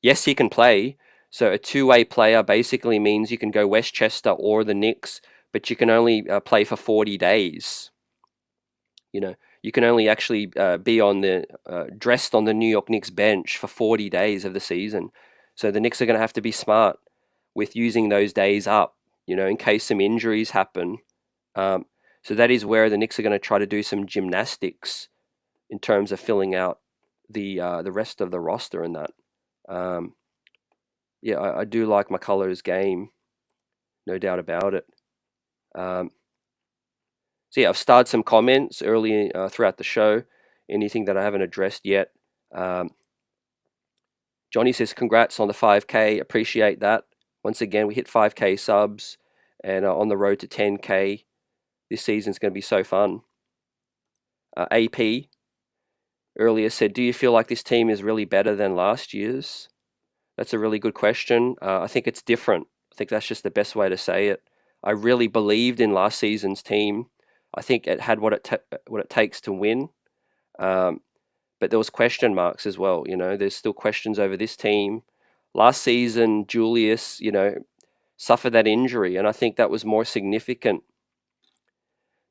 yes, he can play. So a two-way player basically means you can go Westchester or the Knicks, but you can only play for 40 days. You can only actually be on the dressed on the New York Knicks bench for 40 days of the season. So the Knicks are going to have to be smart with using those days up, in case some injuries happen. So that is where the Knicks are going to try to do some gymnastics in terms of filling out the rest of the roster and that. Yeah, I do like McCullough's game, no doubt about it. So yeah, I've started some comments early throughout the show. Anything that I haven't addressed yet. Johnny says, congrats on the 5K. Appreciate that. Once again, we hit 5K subs and on the road to 10K. This season's going to be so fun. AP earlier said, do you feel like this team is really better than last year's? That's a really good question. I think it's different. I think that's just the best way to say it. I really believed in last season's team. I think it had what it takes to win. But there was question marks as well. There's still questions over this team. Last season, Julius, suffered that injury, and I think that was more significant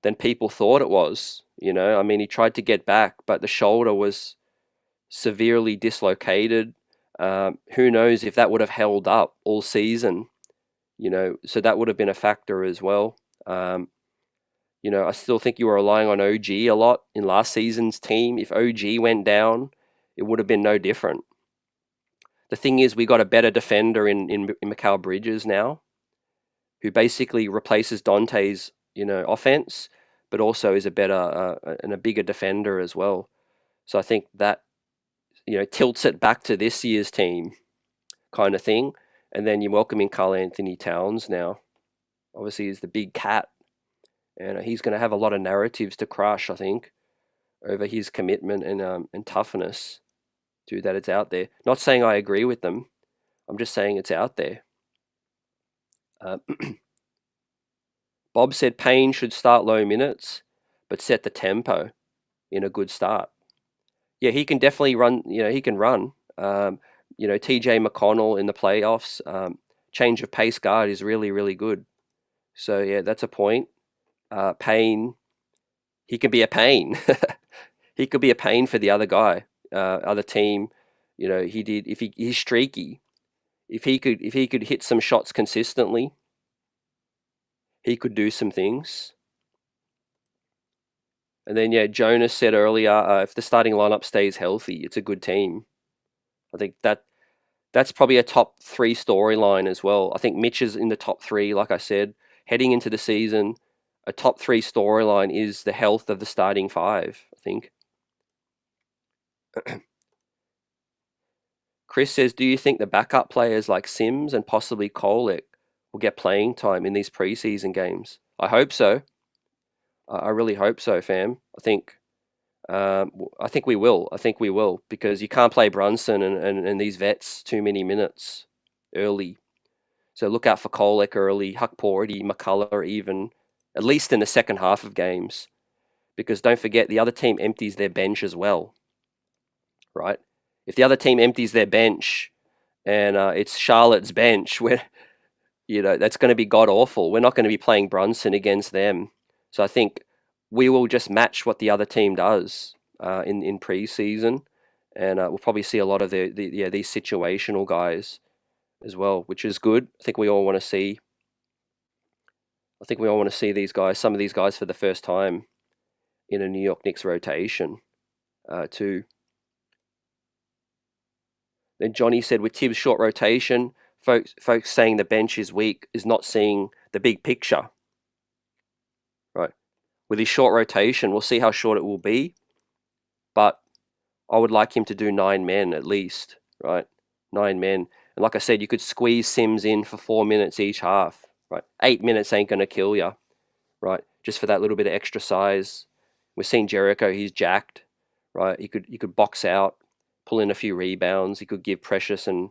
than people thought it was. I mean, he tried to get back, but the shoulder was severely dislocated. Who knows if that would have held up all season, so that would have been a factor as well. I still think you were relying on OG a lot in last season's team. If OG went down, it would have been no different. The thing is, we got a better defender in Mikal Bridges now, who basically replaces Dante's, offense, but also is a better and a bigger defender as well. So I think that, tilts it back to this year's team kind of thing. And then you're welcoming Karl Anthony Towns now. Obviously, he's the big cat. And he's going to have a lot of narratives to crush, I think, over his commitment and toughness to that it's out there. Not saying I agree with them. I'm just saying it's out there. But Bob said Payne should start low minutes, but set the tempo in a good start. Yeah, he can definitely run. He can run. TJ McConnell in the playoffs, change of pace guard is really, really good. So yeah, that's a point. Payne, he can be a pain. He could be a pain for the other guy, other team. He's streaky. If he could hit some shots consistently, he could do some things. And then Jonas said earlier, if the starting lineup stays healthy, it's a good team. I think that's probably a top 3 storyline as well. I think Mitch is in the top 3, like I said, heading into the season. A top 3 storyline is the health of the starting 5, I think. Chris says, do you think the backup players like Sims and possibly Kolek will get playing time in these preseason games? I hope so. I really hope so, fam. I think we will. I think we will, because you can't play Brunson and these vets too many minutes early. So look out for Kolek early, Huckporty, McCullough even, at least in the second half of games. Because don't forget, the other team empties their bench as well, right? If the other team empties their bench and it's Charlotte's bench, that's going to be god-awful. We're not going to be playing Brunson against them. So I think we will just match what the other team does in preseason, and we'll probably see a lot of these situational guys as well, which is good. I think we all want to see. These guys, some of these guys, for the first time in a New York Knicks rotation, too. Then Johnny said, with Tibbs' short rotation, folks saying the bench is weak is not seeing the big picture. Right. With his short rotation, we'll see how short it will be. But I would like him to do 9 men at least, right? 9 men. And like I said, you could squeeze Sims in for 4 minutes each half, right? 8 minutes ain't going to kill you, right? Just for that little bit of extra size. We're seeing Jericho, he's jacked, right? He could box out, pull in a few rebounds. He could give Precious and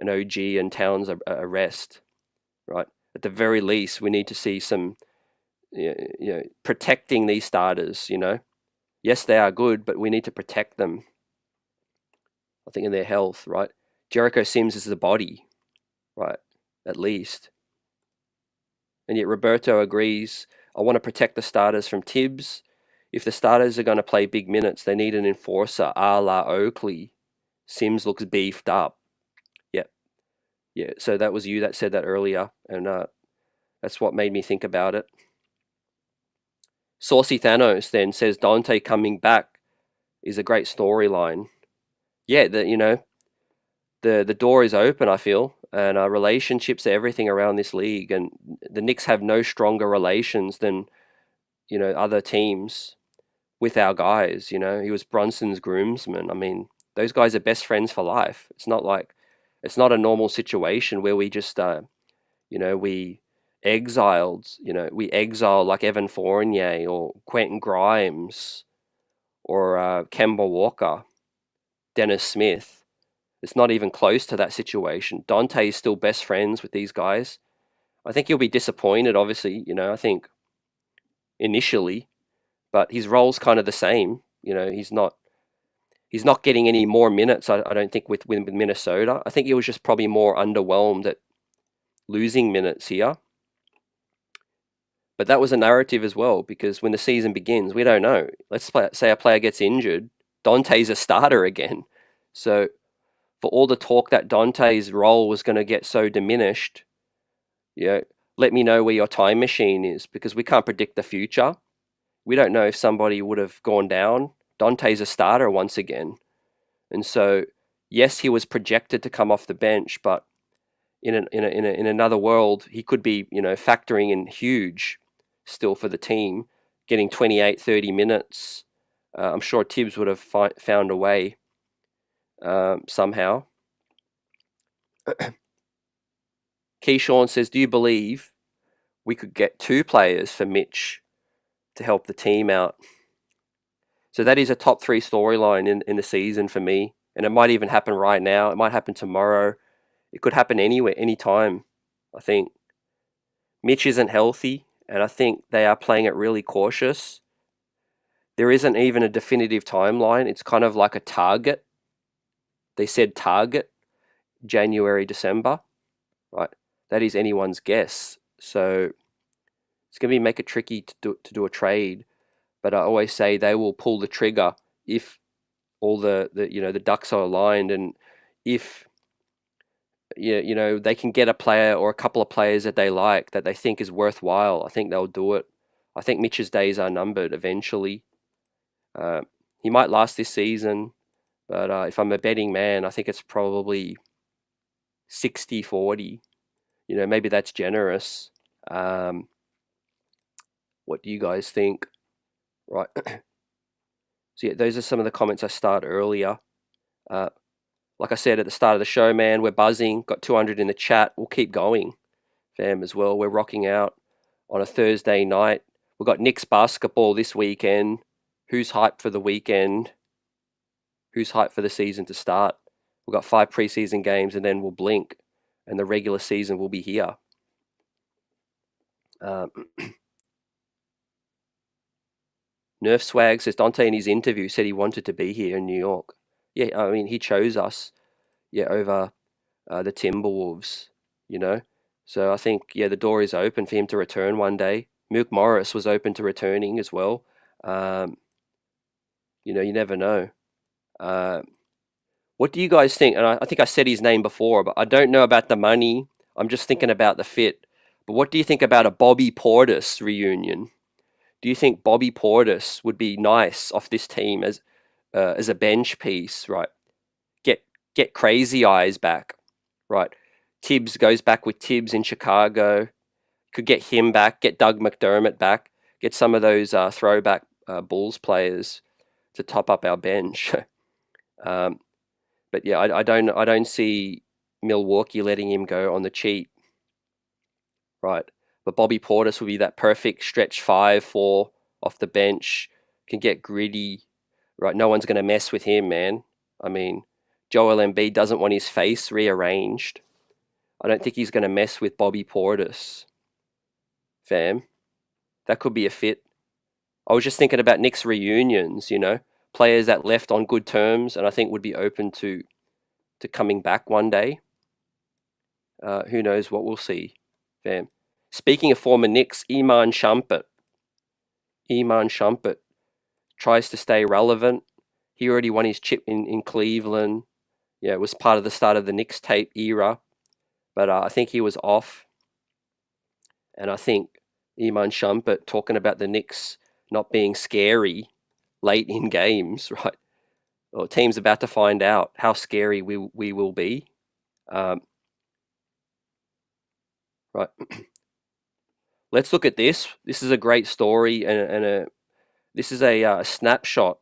OG and Towns a rest, right? At the very least, we need to see some, protecting these starters, Yes, they are good, but we need to protect them, I think, in their health, right? Jericho Sims is the body, right? At least. And yet Roberto agrees, I want to protect the starters from Tibbs. If the starters are going to play big minutes, they need an enforcer a la Oakley. Sims looks beefed up. Yeah, so that was you that said that earlier, and that's what made me think about it. Saucy Thanos then says Dante coming back is a great storyline. Yeah, the door is open, I feel, and relationships are everything around this league, and the Knicks have no stronger relations than other teams with our guys. He was Brunson's groomsman. I mean, those guys are best friends for life. It's not a normal situation where we just we exiled like Evan Fournier or Quentin Grimes or Kemba Walker, Dennis Smith. It's not even close to that situation. Dante is still best friends with these guys. I think he'll be disappointed, obviously, I think initially, but his role's kind of the same. He's not getting any more minutes, I don't think, with Minnesota. I think he was just probably more underwhelmed at losing minutes here. But that was a narrative as well, because when the season begins, we don't know. Let's say a player gets injured, Dante's a starter again. So for all the talk that Dante's role was going to get so diminished, let me know where your time machine is, because we can't predict the future. We don't know if somebody would have gone down. Dante's a starter once again. And so, yes, he was projected to come off the bench, but in another world, he could be, factoring in huge still for the team, getting 28, 30 minutes. I'm sure Tibbs would have found a way somehow. Keyshawn says, do you believe we could get 2 players for Mitch to help the team out? So that is a top 3 storyline in the season for me. And it might even happen right now. It might happen tomorrow. It could happen anywhere, anytime, I think. Mitch isn't healthy, and I think they are playing it really cautious. There isn't even a definitive timeline. It's kind of like a target. They said target January, December, right? That is anyone's guess. So it's going to make it tricky to do a trade. But I always say they will pull the trigger if all the ducks are aligned, and if they can get a player or a couple of players that they like, that they think is worthwhile. I think they'll do it. I think Mitch's days are numbered eventually. He might last this season, but if I'm a betting man, I think it's probably 60-40. Maybe that's generous. What do you guys think? Right. So yeah, those are some of the comments I started earlier. Like I said at the start of the show, man, we're buzzing. Got 200 in the chat. We'll keep going, fam, as well. We're rocking out on a Thursday night. We've got Knicks basketball this weekend. Who's hyped for the weekend? Who's hyped for the season to start? We've got 5 preseason games, and then we'll blink, and the regular season will be here. Nerf Swag says Dante in his interview said he wanted to be here in New York. Yeah, I mean, he chose us, over the Timberwolves, So I think, the door is open for him to return one day. Mook Morris was open to returning as well. You never know. What do you guys think? And I think I said his name before, but I don't know about the money. I'm just thinking about the fit. But what do you think about a Bobby Portis reunion? Do you think Bobby Portis would be nice off this team as a bench piece, right? Get Crazy Eyes back, right? Thibs goes back with Thibs in Chicago. Could get him back. Get Doug McDermott back. Get some of those throwback Bulls players to top up our bench. But yeah, I don't see Milwaukee letting him go on the cheap, right? But Bobby Portis will be that perfect stretch 5-4 off the bench. Can get gritty, right? No one's going to mess with him, man. I mean, Joel Embiid doesn't want his face rearranged. I don't think he's going to mess with Bobby Portis, fam. That could be a fit. I was just thinking about Knicks reunions, players that left on good terms, and I think would be open to coming back one day. Who knows what we'll see, fam. Speaking of former Knicks, Iman Shumpert tries to stay relevant. He already won his chip in Cleveland. Yeah, it was part of the start of the Knicks tape era. But I think he was off. And I think Iman Shumpert talking about the Knicks not being scary late in games, right? Well, team's about to find out how scary we will be. Right. Let's look at this. This is a great story, and this is a snapshot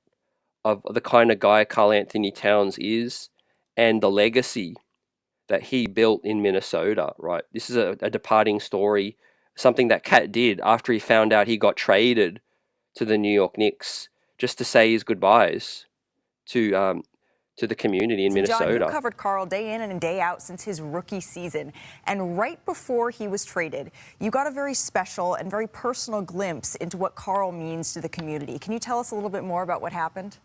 of the kind of guy Karl Anthony Towns is, and the legacy that he built in Minnesota. Right. This is a departing story, something that KAT did after he found out he got traded to the New York Knicks, just to say his goodbyes to the community in Minnesota. John, you covered Karl day in and day out since his rookie season. And right before he was traded, you got a very special and very personal glimpse into what Karl means to the community. Can you tell us a little bit more about what happened?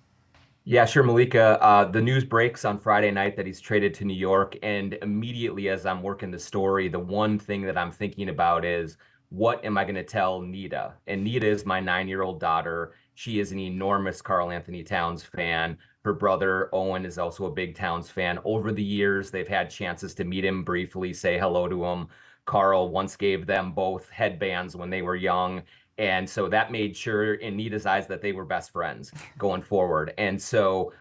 Yeah, sure, Malika. The news breaks on Friday night that he's traded to New York. And immediately as I'm working the story, the one thing that I'm thinking about is, what am I going to tell Nita? And Nita is my 9-year-old daughter. She is an enormous Karl Anthony Towns fan. Her brother, Owen, is also a big Towns fan. Over the years, they've had chances to meet him briefly, say hello to him. Karl once gave them both headbands when they were young. And so that made sure in Nita's eyes that they were best friends going forward. And so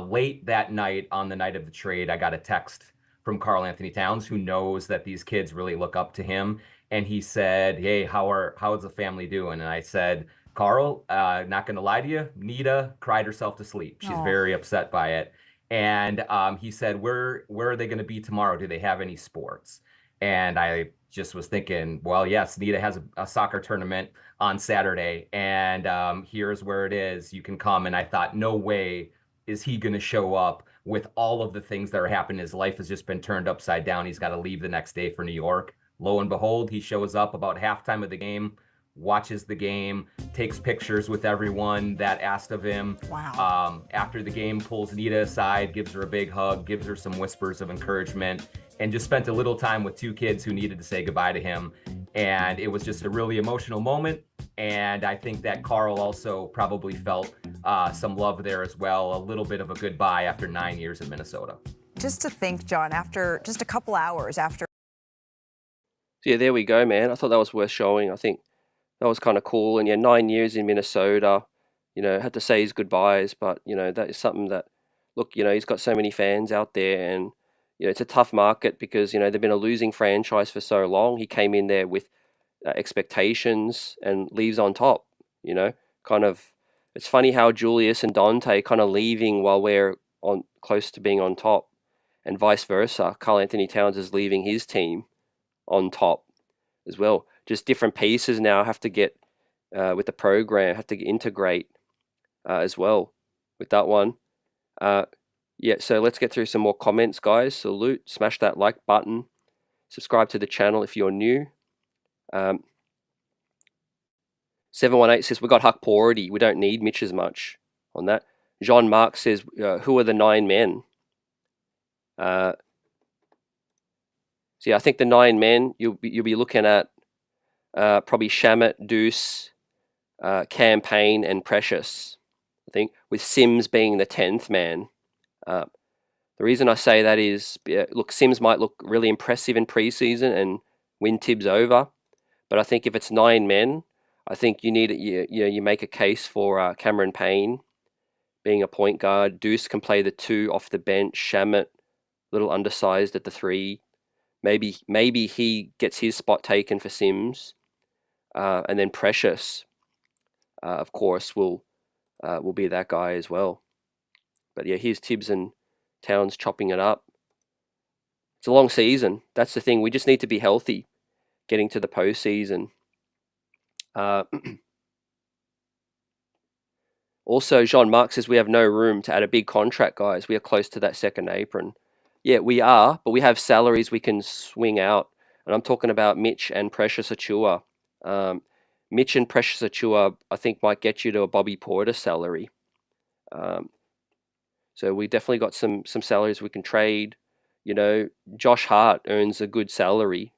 late that night, on the night of the trade, I got a text from Karl Anthony Towns, who knows that these kids really look up to him. And he said, hey, how's the family doing? And I said, Karl, not going to lie to you, Nita cried herself to sleep. She's very upset by it. And he said, where are they going to be tomorrow? Do they have any sports? And I just was thinking, well, yes, Nita has a soccer tournament on Saturday, and here's where it is. You can come. And I thought, no way is he going to show up with all of the things that are happening. His life has just been turned upside down. He's got to leave the next day for New York. Lo and behold, he shows up about halftime of the game, watches the game, takes pictures with everyone that asked of him. Wow. After the game, pulls Nita aside, gives her a big hug, gives her some whispers of encouragement, and just spent a little time with two kids who needed to say goodbye to him. And it was just a really emotional moment. And I think that Carl also probably felt some love there as well, a little bit of a goodbye after 9 years in Minnesota. Just to think, John, after just a couple hours after. Yeah, there we go, man. I thought that was worth showing. I think that was kind of cool. And yeah, 9 years in Minnesota, had to say his goodbyes. But, that is something that, look, he's got so many fans out there. And, it's a tough market because, they've been a losing franchise for so long. He came in there with expectations and leaves on top, It's funny how Julius and Dante kind of leaving while we're on close to being on top, and vice versa. Karl Anthony Towns is leaving his team on top as well. Just different pieces now have to get with the program, have to integrate as well with that one. Yeah, so let's get through some more comments, guys. Salute, smash that like button, subscribe to the channel if you're new. 718 says, we got Huck Pority. We don't need Mitch as much on that. Jean-Marc says, who are the 9 men? So yeah, I think the 9 men, you'll be looking at probably Shamet, Deuce, Campaign, and Precious, I think, with Sims being the 10th man. The reason I say that is, look, Sims might look really impressive in preseason and win Thibs over, but I think if it's 9 men, I think you need you make a case for Cameron Payne being a point guard. Deuce can play the 2 off the bench. Shamet, a little undersized at the 3. Maybe he gets his spot taken for Sims, and then Precious, of course, will be that guy as well. But yeah, here's Thibs and Towns chopping it up. It's a long season. That's the thing. We just need to be healthy getting to the postseason. Also, Jean-Marc says we have no room to add a big contract, guys. We are close to that second apron. Yeah, we are, but we have salaries we can swing out. And I'm talking about Mitch and Precious Achiuwa. Mitch and Precious Achiuwa, I think, might get you to a Bobby Porter salary. So we definitely got some salaries we can trade. Josh Hart earns a good salary.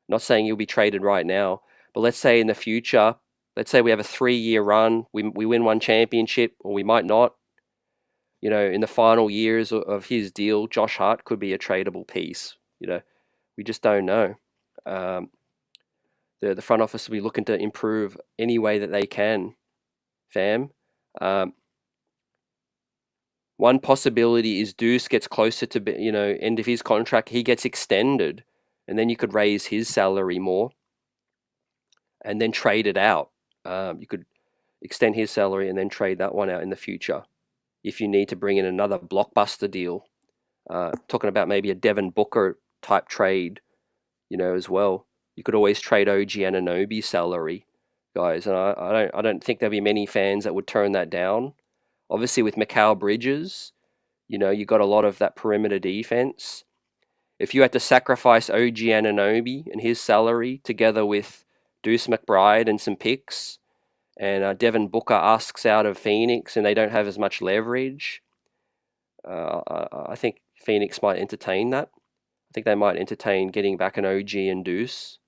Not saying he'll be traded right now, but let's say in the future, let's say we have a 3-year run, we win one championship, or we might not. In the final years of his deal, Josh Hart could be a tradable piece. We just don't know. The front office will be looking to improve any way that they can, fam. One possibility is Deuce gets closer to end of his contract. He gets extended, and then you could raise his salary more, and then trade it out. You could extend his salary and then trade that one out in the future if you need to bring in another blockbuster deal. Talking about maybe a Devin Booker type trade, as well. You could always trade OG Anunoby salary, guys, and I don't think there'll be many fans that would turn that down. Obviously, with Mikal Bridges, you got a lot of that perimeter defense. If you had to sacrifice OG Anunoby and his salary together with Deuce McBride and some picks, and Devin Booker asks out of Phoenix and they don't have as much leverage, I think Phoenix might entertain that. I think they might entertain getting back an OG and Deuce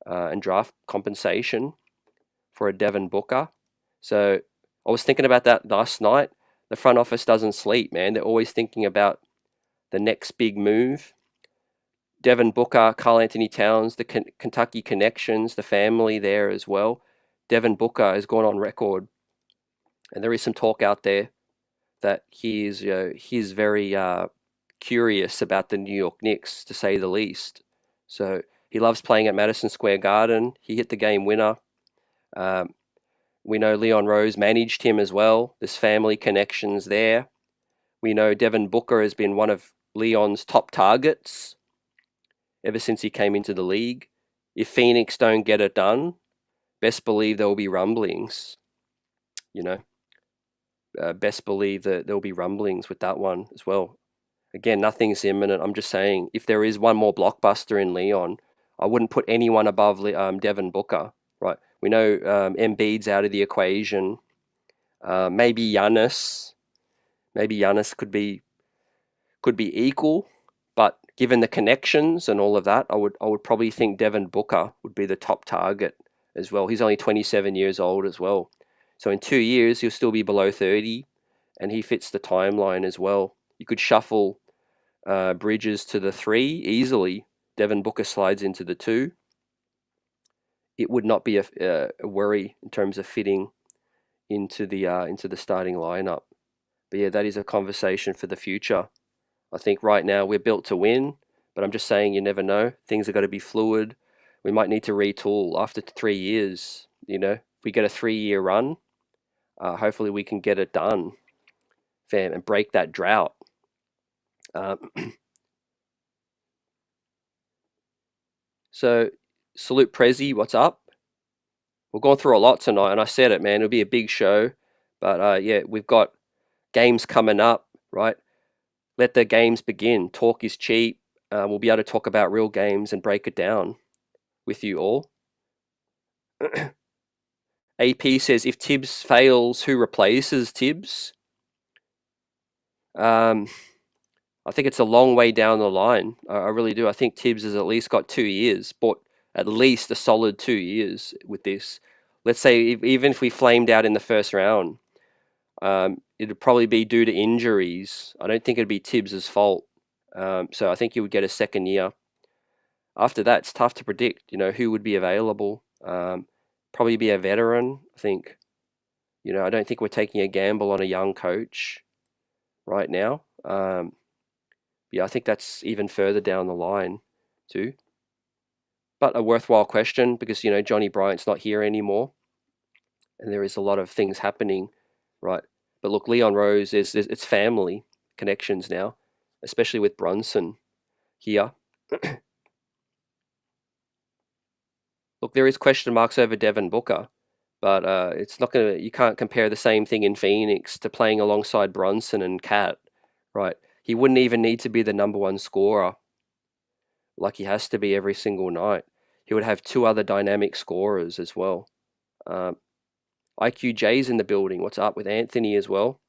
and draft compensation for a Devin Booker. So I was thinking about that last night. The front office doesn't sleep, man. They're always thinking about the next big move. Devin Booker, Karl Anthony Towns, the Kentucky connections, the family there as well. Devin Booker has gone on record, and there is some talk out there that he's very curious about the New York Knicks, to say the least. So he loves playing at Madison Square Garden. He hit the game winner. We know Leon Rose managed him as well. There's family connections there. We know Devin Booker has been one of Leon's top targets ever since he came into the league. If Phoenix don't get it done, best believe there will be rumblings. Best believe that there will be rumblings with that one as well. Again, nothing's imminent. I'm just saying, if there is one more blockbuster in Leon, I wouldn't put anyone above Devin Booker. Right? We know Embiid's out of the equation. Maybe Giannis. Maybe Giannis could be equal, but given the connections and all of that, I would probably think Devin Booker would be the top target as well. He's only 27 years old as well. So in 2 years, he'll still be below 30, and he fits the timeline as well. You could shuffle Bridges to the 3 easily. Devin Booker slides into the 2. It would not be a worry in terms of fitting into the starting lineup. But yeah, that is a conversation for the future. I think right now we're built to win, but I'm just saying you never know. Things are going to be fluid. We might need to retool after 3 years. If we get a 3-year run, hopefully we can get it done, fam, and break that drought. So, salute Prezi, what's up? We're going through a lot tonight, and I said it, man. It'll be a big show, but yeah, we've got games coming up, right? Let the games begin. Talk is cheap. We'll be able to talk about real games and break it down with you all. AP says, if Tibbs fails, who replaces Tibbs? I think it's a long way down the line. I really do. I think Tibbs has at least got 2 years, but at least a solid 2 years with this. Let's say even if we flamed out in the first round, it'd probably be due to injuries. I don't think it'd be Tibbs' fault. So I think he would get a second year. After that, it's tough to predict, who would be available. Probably be a veteran, I think. I don't think we're taking a gamble on a young coach right now. Yeah, I think that's even further down the line too. But a worthwhile question because, Johnny Bryant's not here anymore. And there is a lot of things happening, right? But look, Leon Rose, it's family connections now, especially with Brunson here. Look, there is question marks over Devin Booker, but it's not you can't compare the same thing in Phoenix to playing alongside Brunson and KAT, right? He wouldn't even need to be the number one scorer like he has to be every single night. He would have 2 other dynamic scorers as well. IQJ's in the building. What's up with Anthony as well?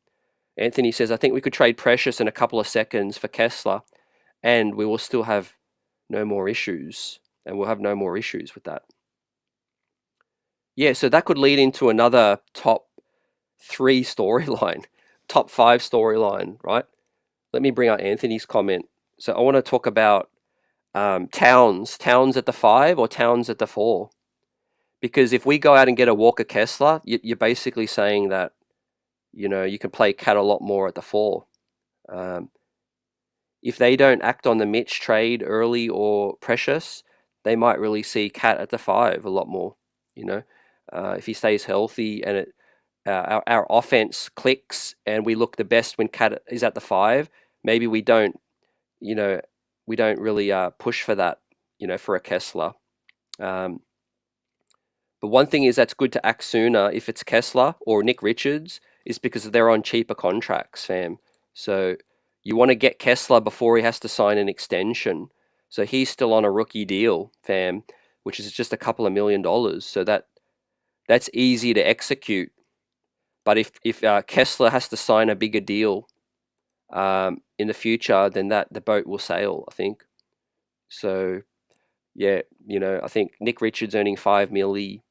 Anthony says, I think we could trade Precious in a couple of seconds for Kessler, and we will still have no more issues. And we'll have no more issues with that. Yeah, so that could lead into another top 3 storyline, top 5 storyline, right? Let me bring out Anthony's comment. So I want to talk about Towns at the 5 or Towns at the 4. Because if we go out and get a Walker Kessler, you're basically saying that, you can play KAT a lot more at the 4. If they don't act on the Mitch trade early or Precious, they might really see KAT at the 5 a lot more, if he stays healthy and our offense clicks and we look the best when KAT is at the 5, maybe we don't really push for that, for a Kessler. But one thing is that's good to act sooner if it's Kessler or Nick Richards is because they're on cheaper contracts, fam. So you want to get Kessler before he has to sign an extension. So he's still on a rookie deal, fam, which is just a couple of $1 million. So that's easy to execute. But if Kessler has to sign a bigger deal in the future, then the boat will sail, I think. So yeah, I think Nick Richards earning $5 million,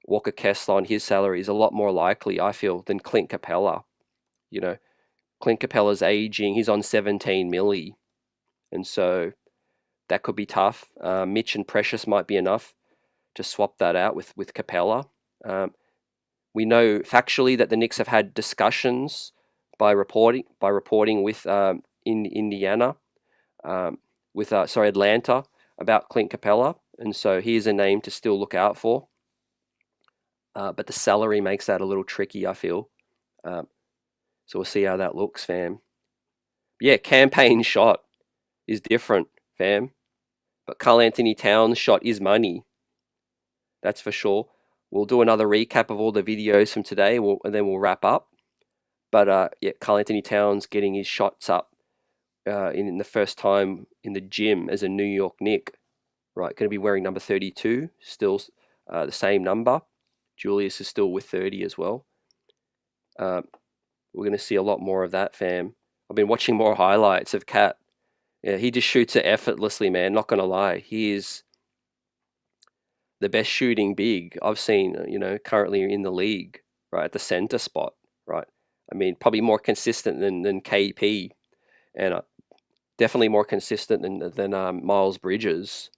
Walker Kessler on his salary is a lot more likely, I feel, than Clint Capella. Clint Capella's aging; he's on $17 million. And so that could be tough. Mitch and Precious might be enough to swap that out with Capella. We know factually that the Knicks have had discussions by reporting with in Indiana, with Atlanta about Clint Capella, and so he's a name to still look out for. But the salary makes that a little tricky, I feel. So we'll see how that looks, fam. Yeah, campaign shot is different, fam. But Karl Anthony Towns' shot is money. That's for sure. We'll do another recap of all the videos from today, and then we'll wrap up. But yeah, Karl Anthony Towns getting his shots up in the first time in the gym as a New York Knick. Right, going to be wearing number 32. Still the same number. Julius is still with 30 as well. We're going to see a lot more of that, fam. I've been watching more highlights of KAT. Yeah, he just shoots it effortlessly, man. Not going to lie. He is the best shooting big I've seen, currently in the league, right, at the center spot, right? I mean, probably more consistent than KP, and definitely more consistent than Miles Bridges.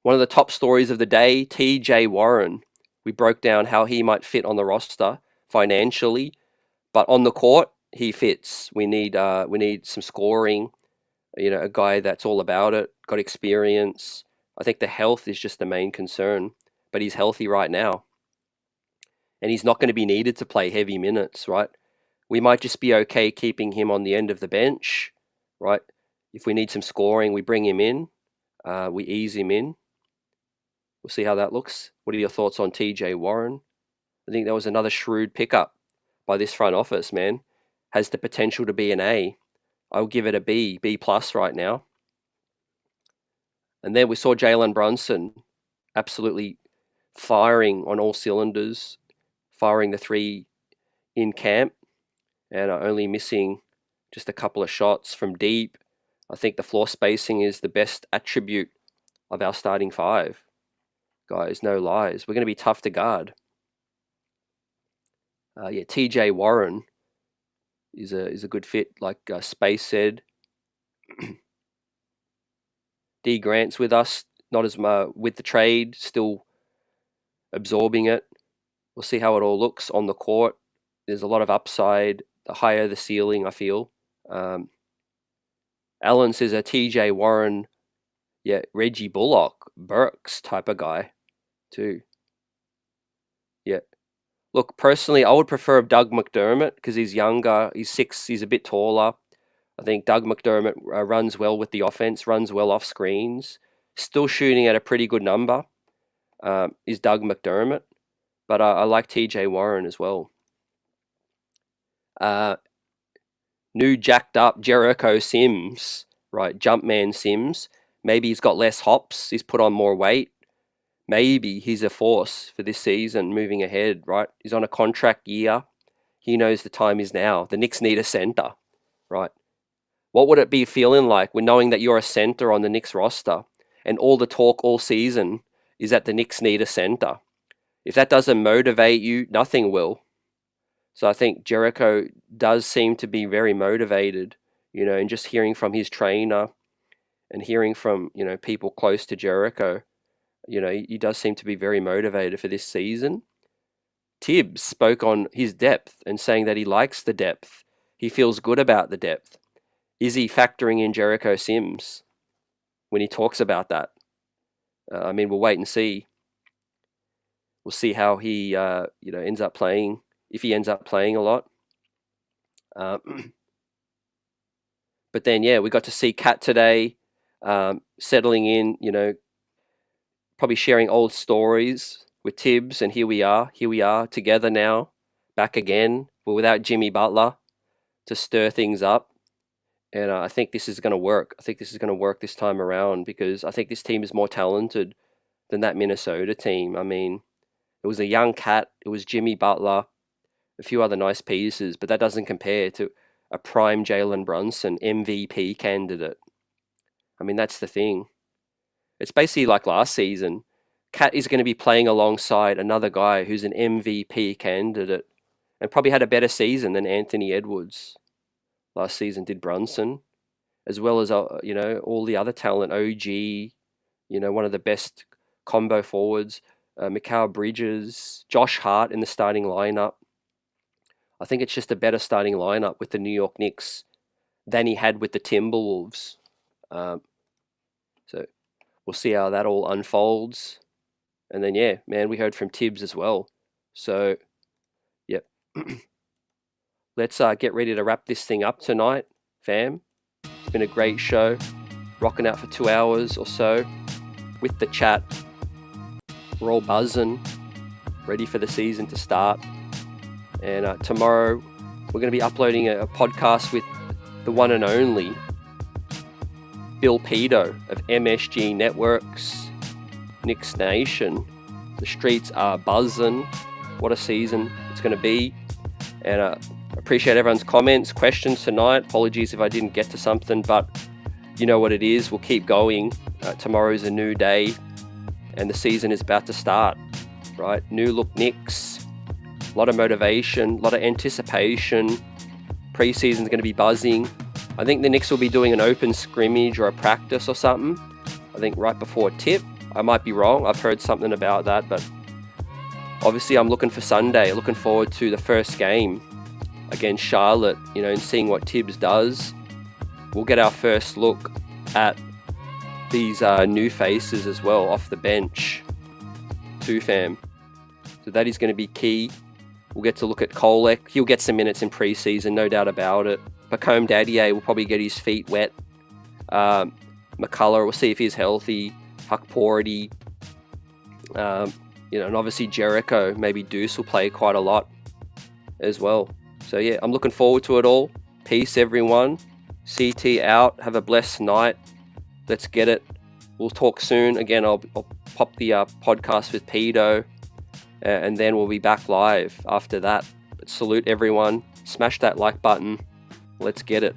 One of the top stories of the day, TJ Warren. We broke down how he might fit on the roster financially, but on the court, he fits. We need some scoring, a guy that's all about it, got experience. I think the health is just the main concern, but he's healthy right now. And he's not going to be needed to play heavy minutes, right? We might just be okay keeping him on the end of the bench, right? If we need some scoring, we bring him in, we ease him in. We'll see how that looks. What are your thoughts on TJ Warren? I think that was another shrewd pickup by this front office, man. Has the potential to be an A. I'll give it a B plus right now. And then we saw Jalen Brunson absolutely firing on all cylinders, firing the three in camp, and only missing just a couple of shots from deep. I think the floor spacing is the best attribute of our starting five. Guys, no lies. We're going to be tough to guard. TJ Warren is a good fit, like Space said. D Grant's with us, not as with the trade, still absorbing it. We'll see how it all looks on the court. There's a lot of upside. The higher the ceiling, I feel. Alan says a TJ Warren, Reggie Bullock, Burks type of guy too. Yeah. Look, personally, I would prefer Doug McDermott because he's younger. He's 6. He's a bit taller. I think Doug McDermott runs well with the offense, runs well off screens. Still shooting at a pretty good number is Doug McDermott. But I like TJ Warren as well. New jacked up Jericho Sims, right? Jumpman Sims. Maybe he's got less hops. He's put on more weight. Maybe he's a force for this season moving ahead, right? He's on a contract year. He knows the time is now. The Knicks need a center, right? What would it be feeling like when knowing that you're a center on the Knicks roster and all the talk all season is that the Knicks need a center? If that doesn't motivate you, nothing will. So I think Jericho does seem to be very motivated, and just hearing from his trainer and hearing from, people close to Jericho, he does seem to be very motivated for this season. Thibs spoke on his depth and saying that he likes the depth. He feels good about the depth. Is he factoring in Jericho Sims when he talks about that? We'll wait and see. We'll see how he, ends up playing, if he ends up playing a lot. But then, we got to see KAT today, settling in, probably sharing old stories with Tibs, and here we are together now, back again, but without Jimmy Butler to stir things up. And I think this is going to work. I think this is going to work this time around because I think this team is more talented than that Minnesota team. It was a young KAT, it was Jimmy Butler, a few other nice pieces, but that doesn't compare to a prime Jalen Brunson MVP candidate. That's the thing. It's basically like last season. KAT is going to be playing alongside another guy who's an MVP candidate and probably had a better season than Anthony Edwards last season did Brunson, as well as, all the other talent, OG, one of the best combo forwards, Mikal Bridges, Josh Hart in the starting lineup. I think it's just a better starting lineup with the New York Knicks than he had with the Timberwolves. So we'll see how that all unfolds. And then, we heard from Thibs as well. So, let's get ready to wrap this thing up tonight, fam. It's been a great show. Rocking out for 2 hours or so with the chat. We're all buzzing, ready for the season to start. And tomorrow, we're going to be uploading a podcast with the one and only Bill Pedo of MSG Networks, Knicks Nation. The streets are buzzing. What a season it's going to be. And appreciate everyone's comments, questions tonight. Apologies if I didn't get to something, but you know what it is. We'll keep going. Tomorrow's a new day, and the season is about to start, right? New look Knicks. A lot of motivation, a lot of anticipation. Preseason's going to be buzzing. I think the Knicks will be doing an open scrimmage or a practice or something. I think right before tip. I might be wrong. I've heard something about that, but obviously I'm looking for Sunday. Looking forward to the first game against Charlotte, and seeing what Thibs does. We'll get our first look at these new faces as well off the bench. Too, fam. So that is going to be key. We'll get to look at Kolek. He'll get some minutes in preseason, no doubt about it. Pacome Dadier will probably get his feet wet. McCullough, we'll see if he's healthy. Huck Porty, and obviously Jericho. Maybe Deuce will play quite a lot as well. So yeah, I'm looking forward to it all. Peace, everyone. CT out. Have a blessed night. Let's get it. We'll talk soon. Again, I'll pop the podcast with Pedo, and then we'll be back live after that. But salute everyone. Smash that like button. Let's get it.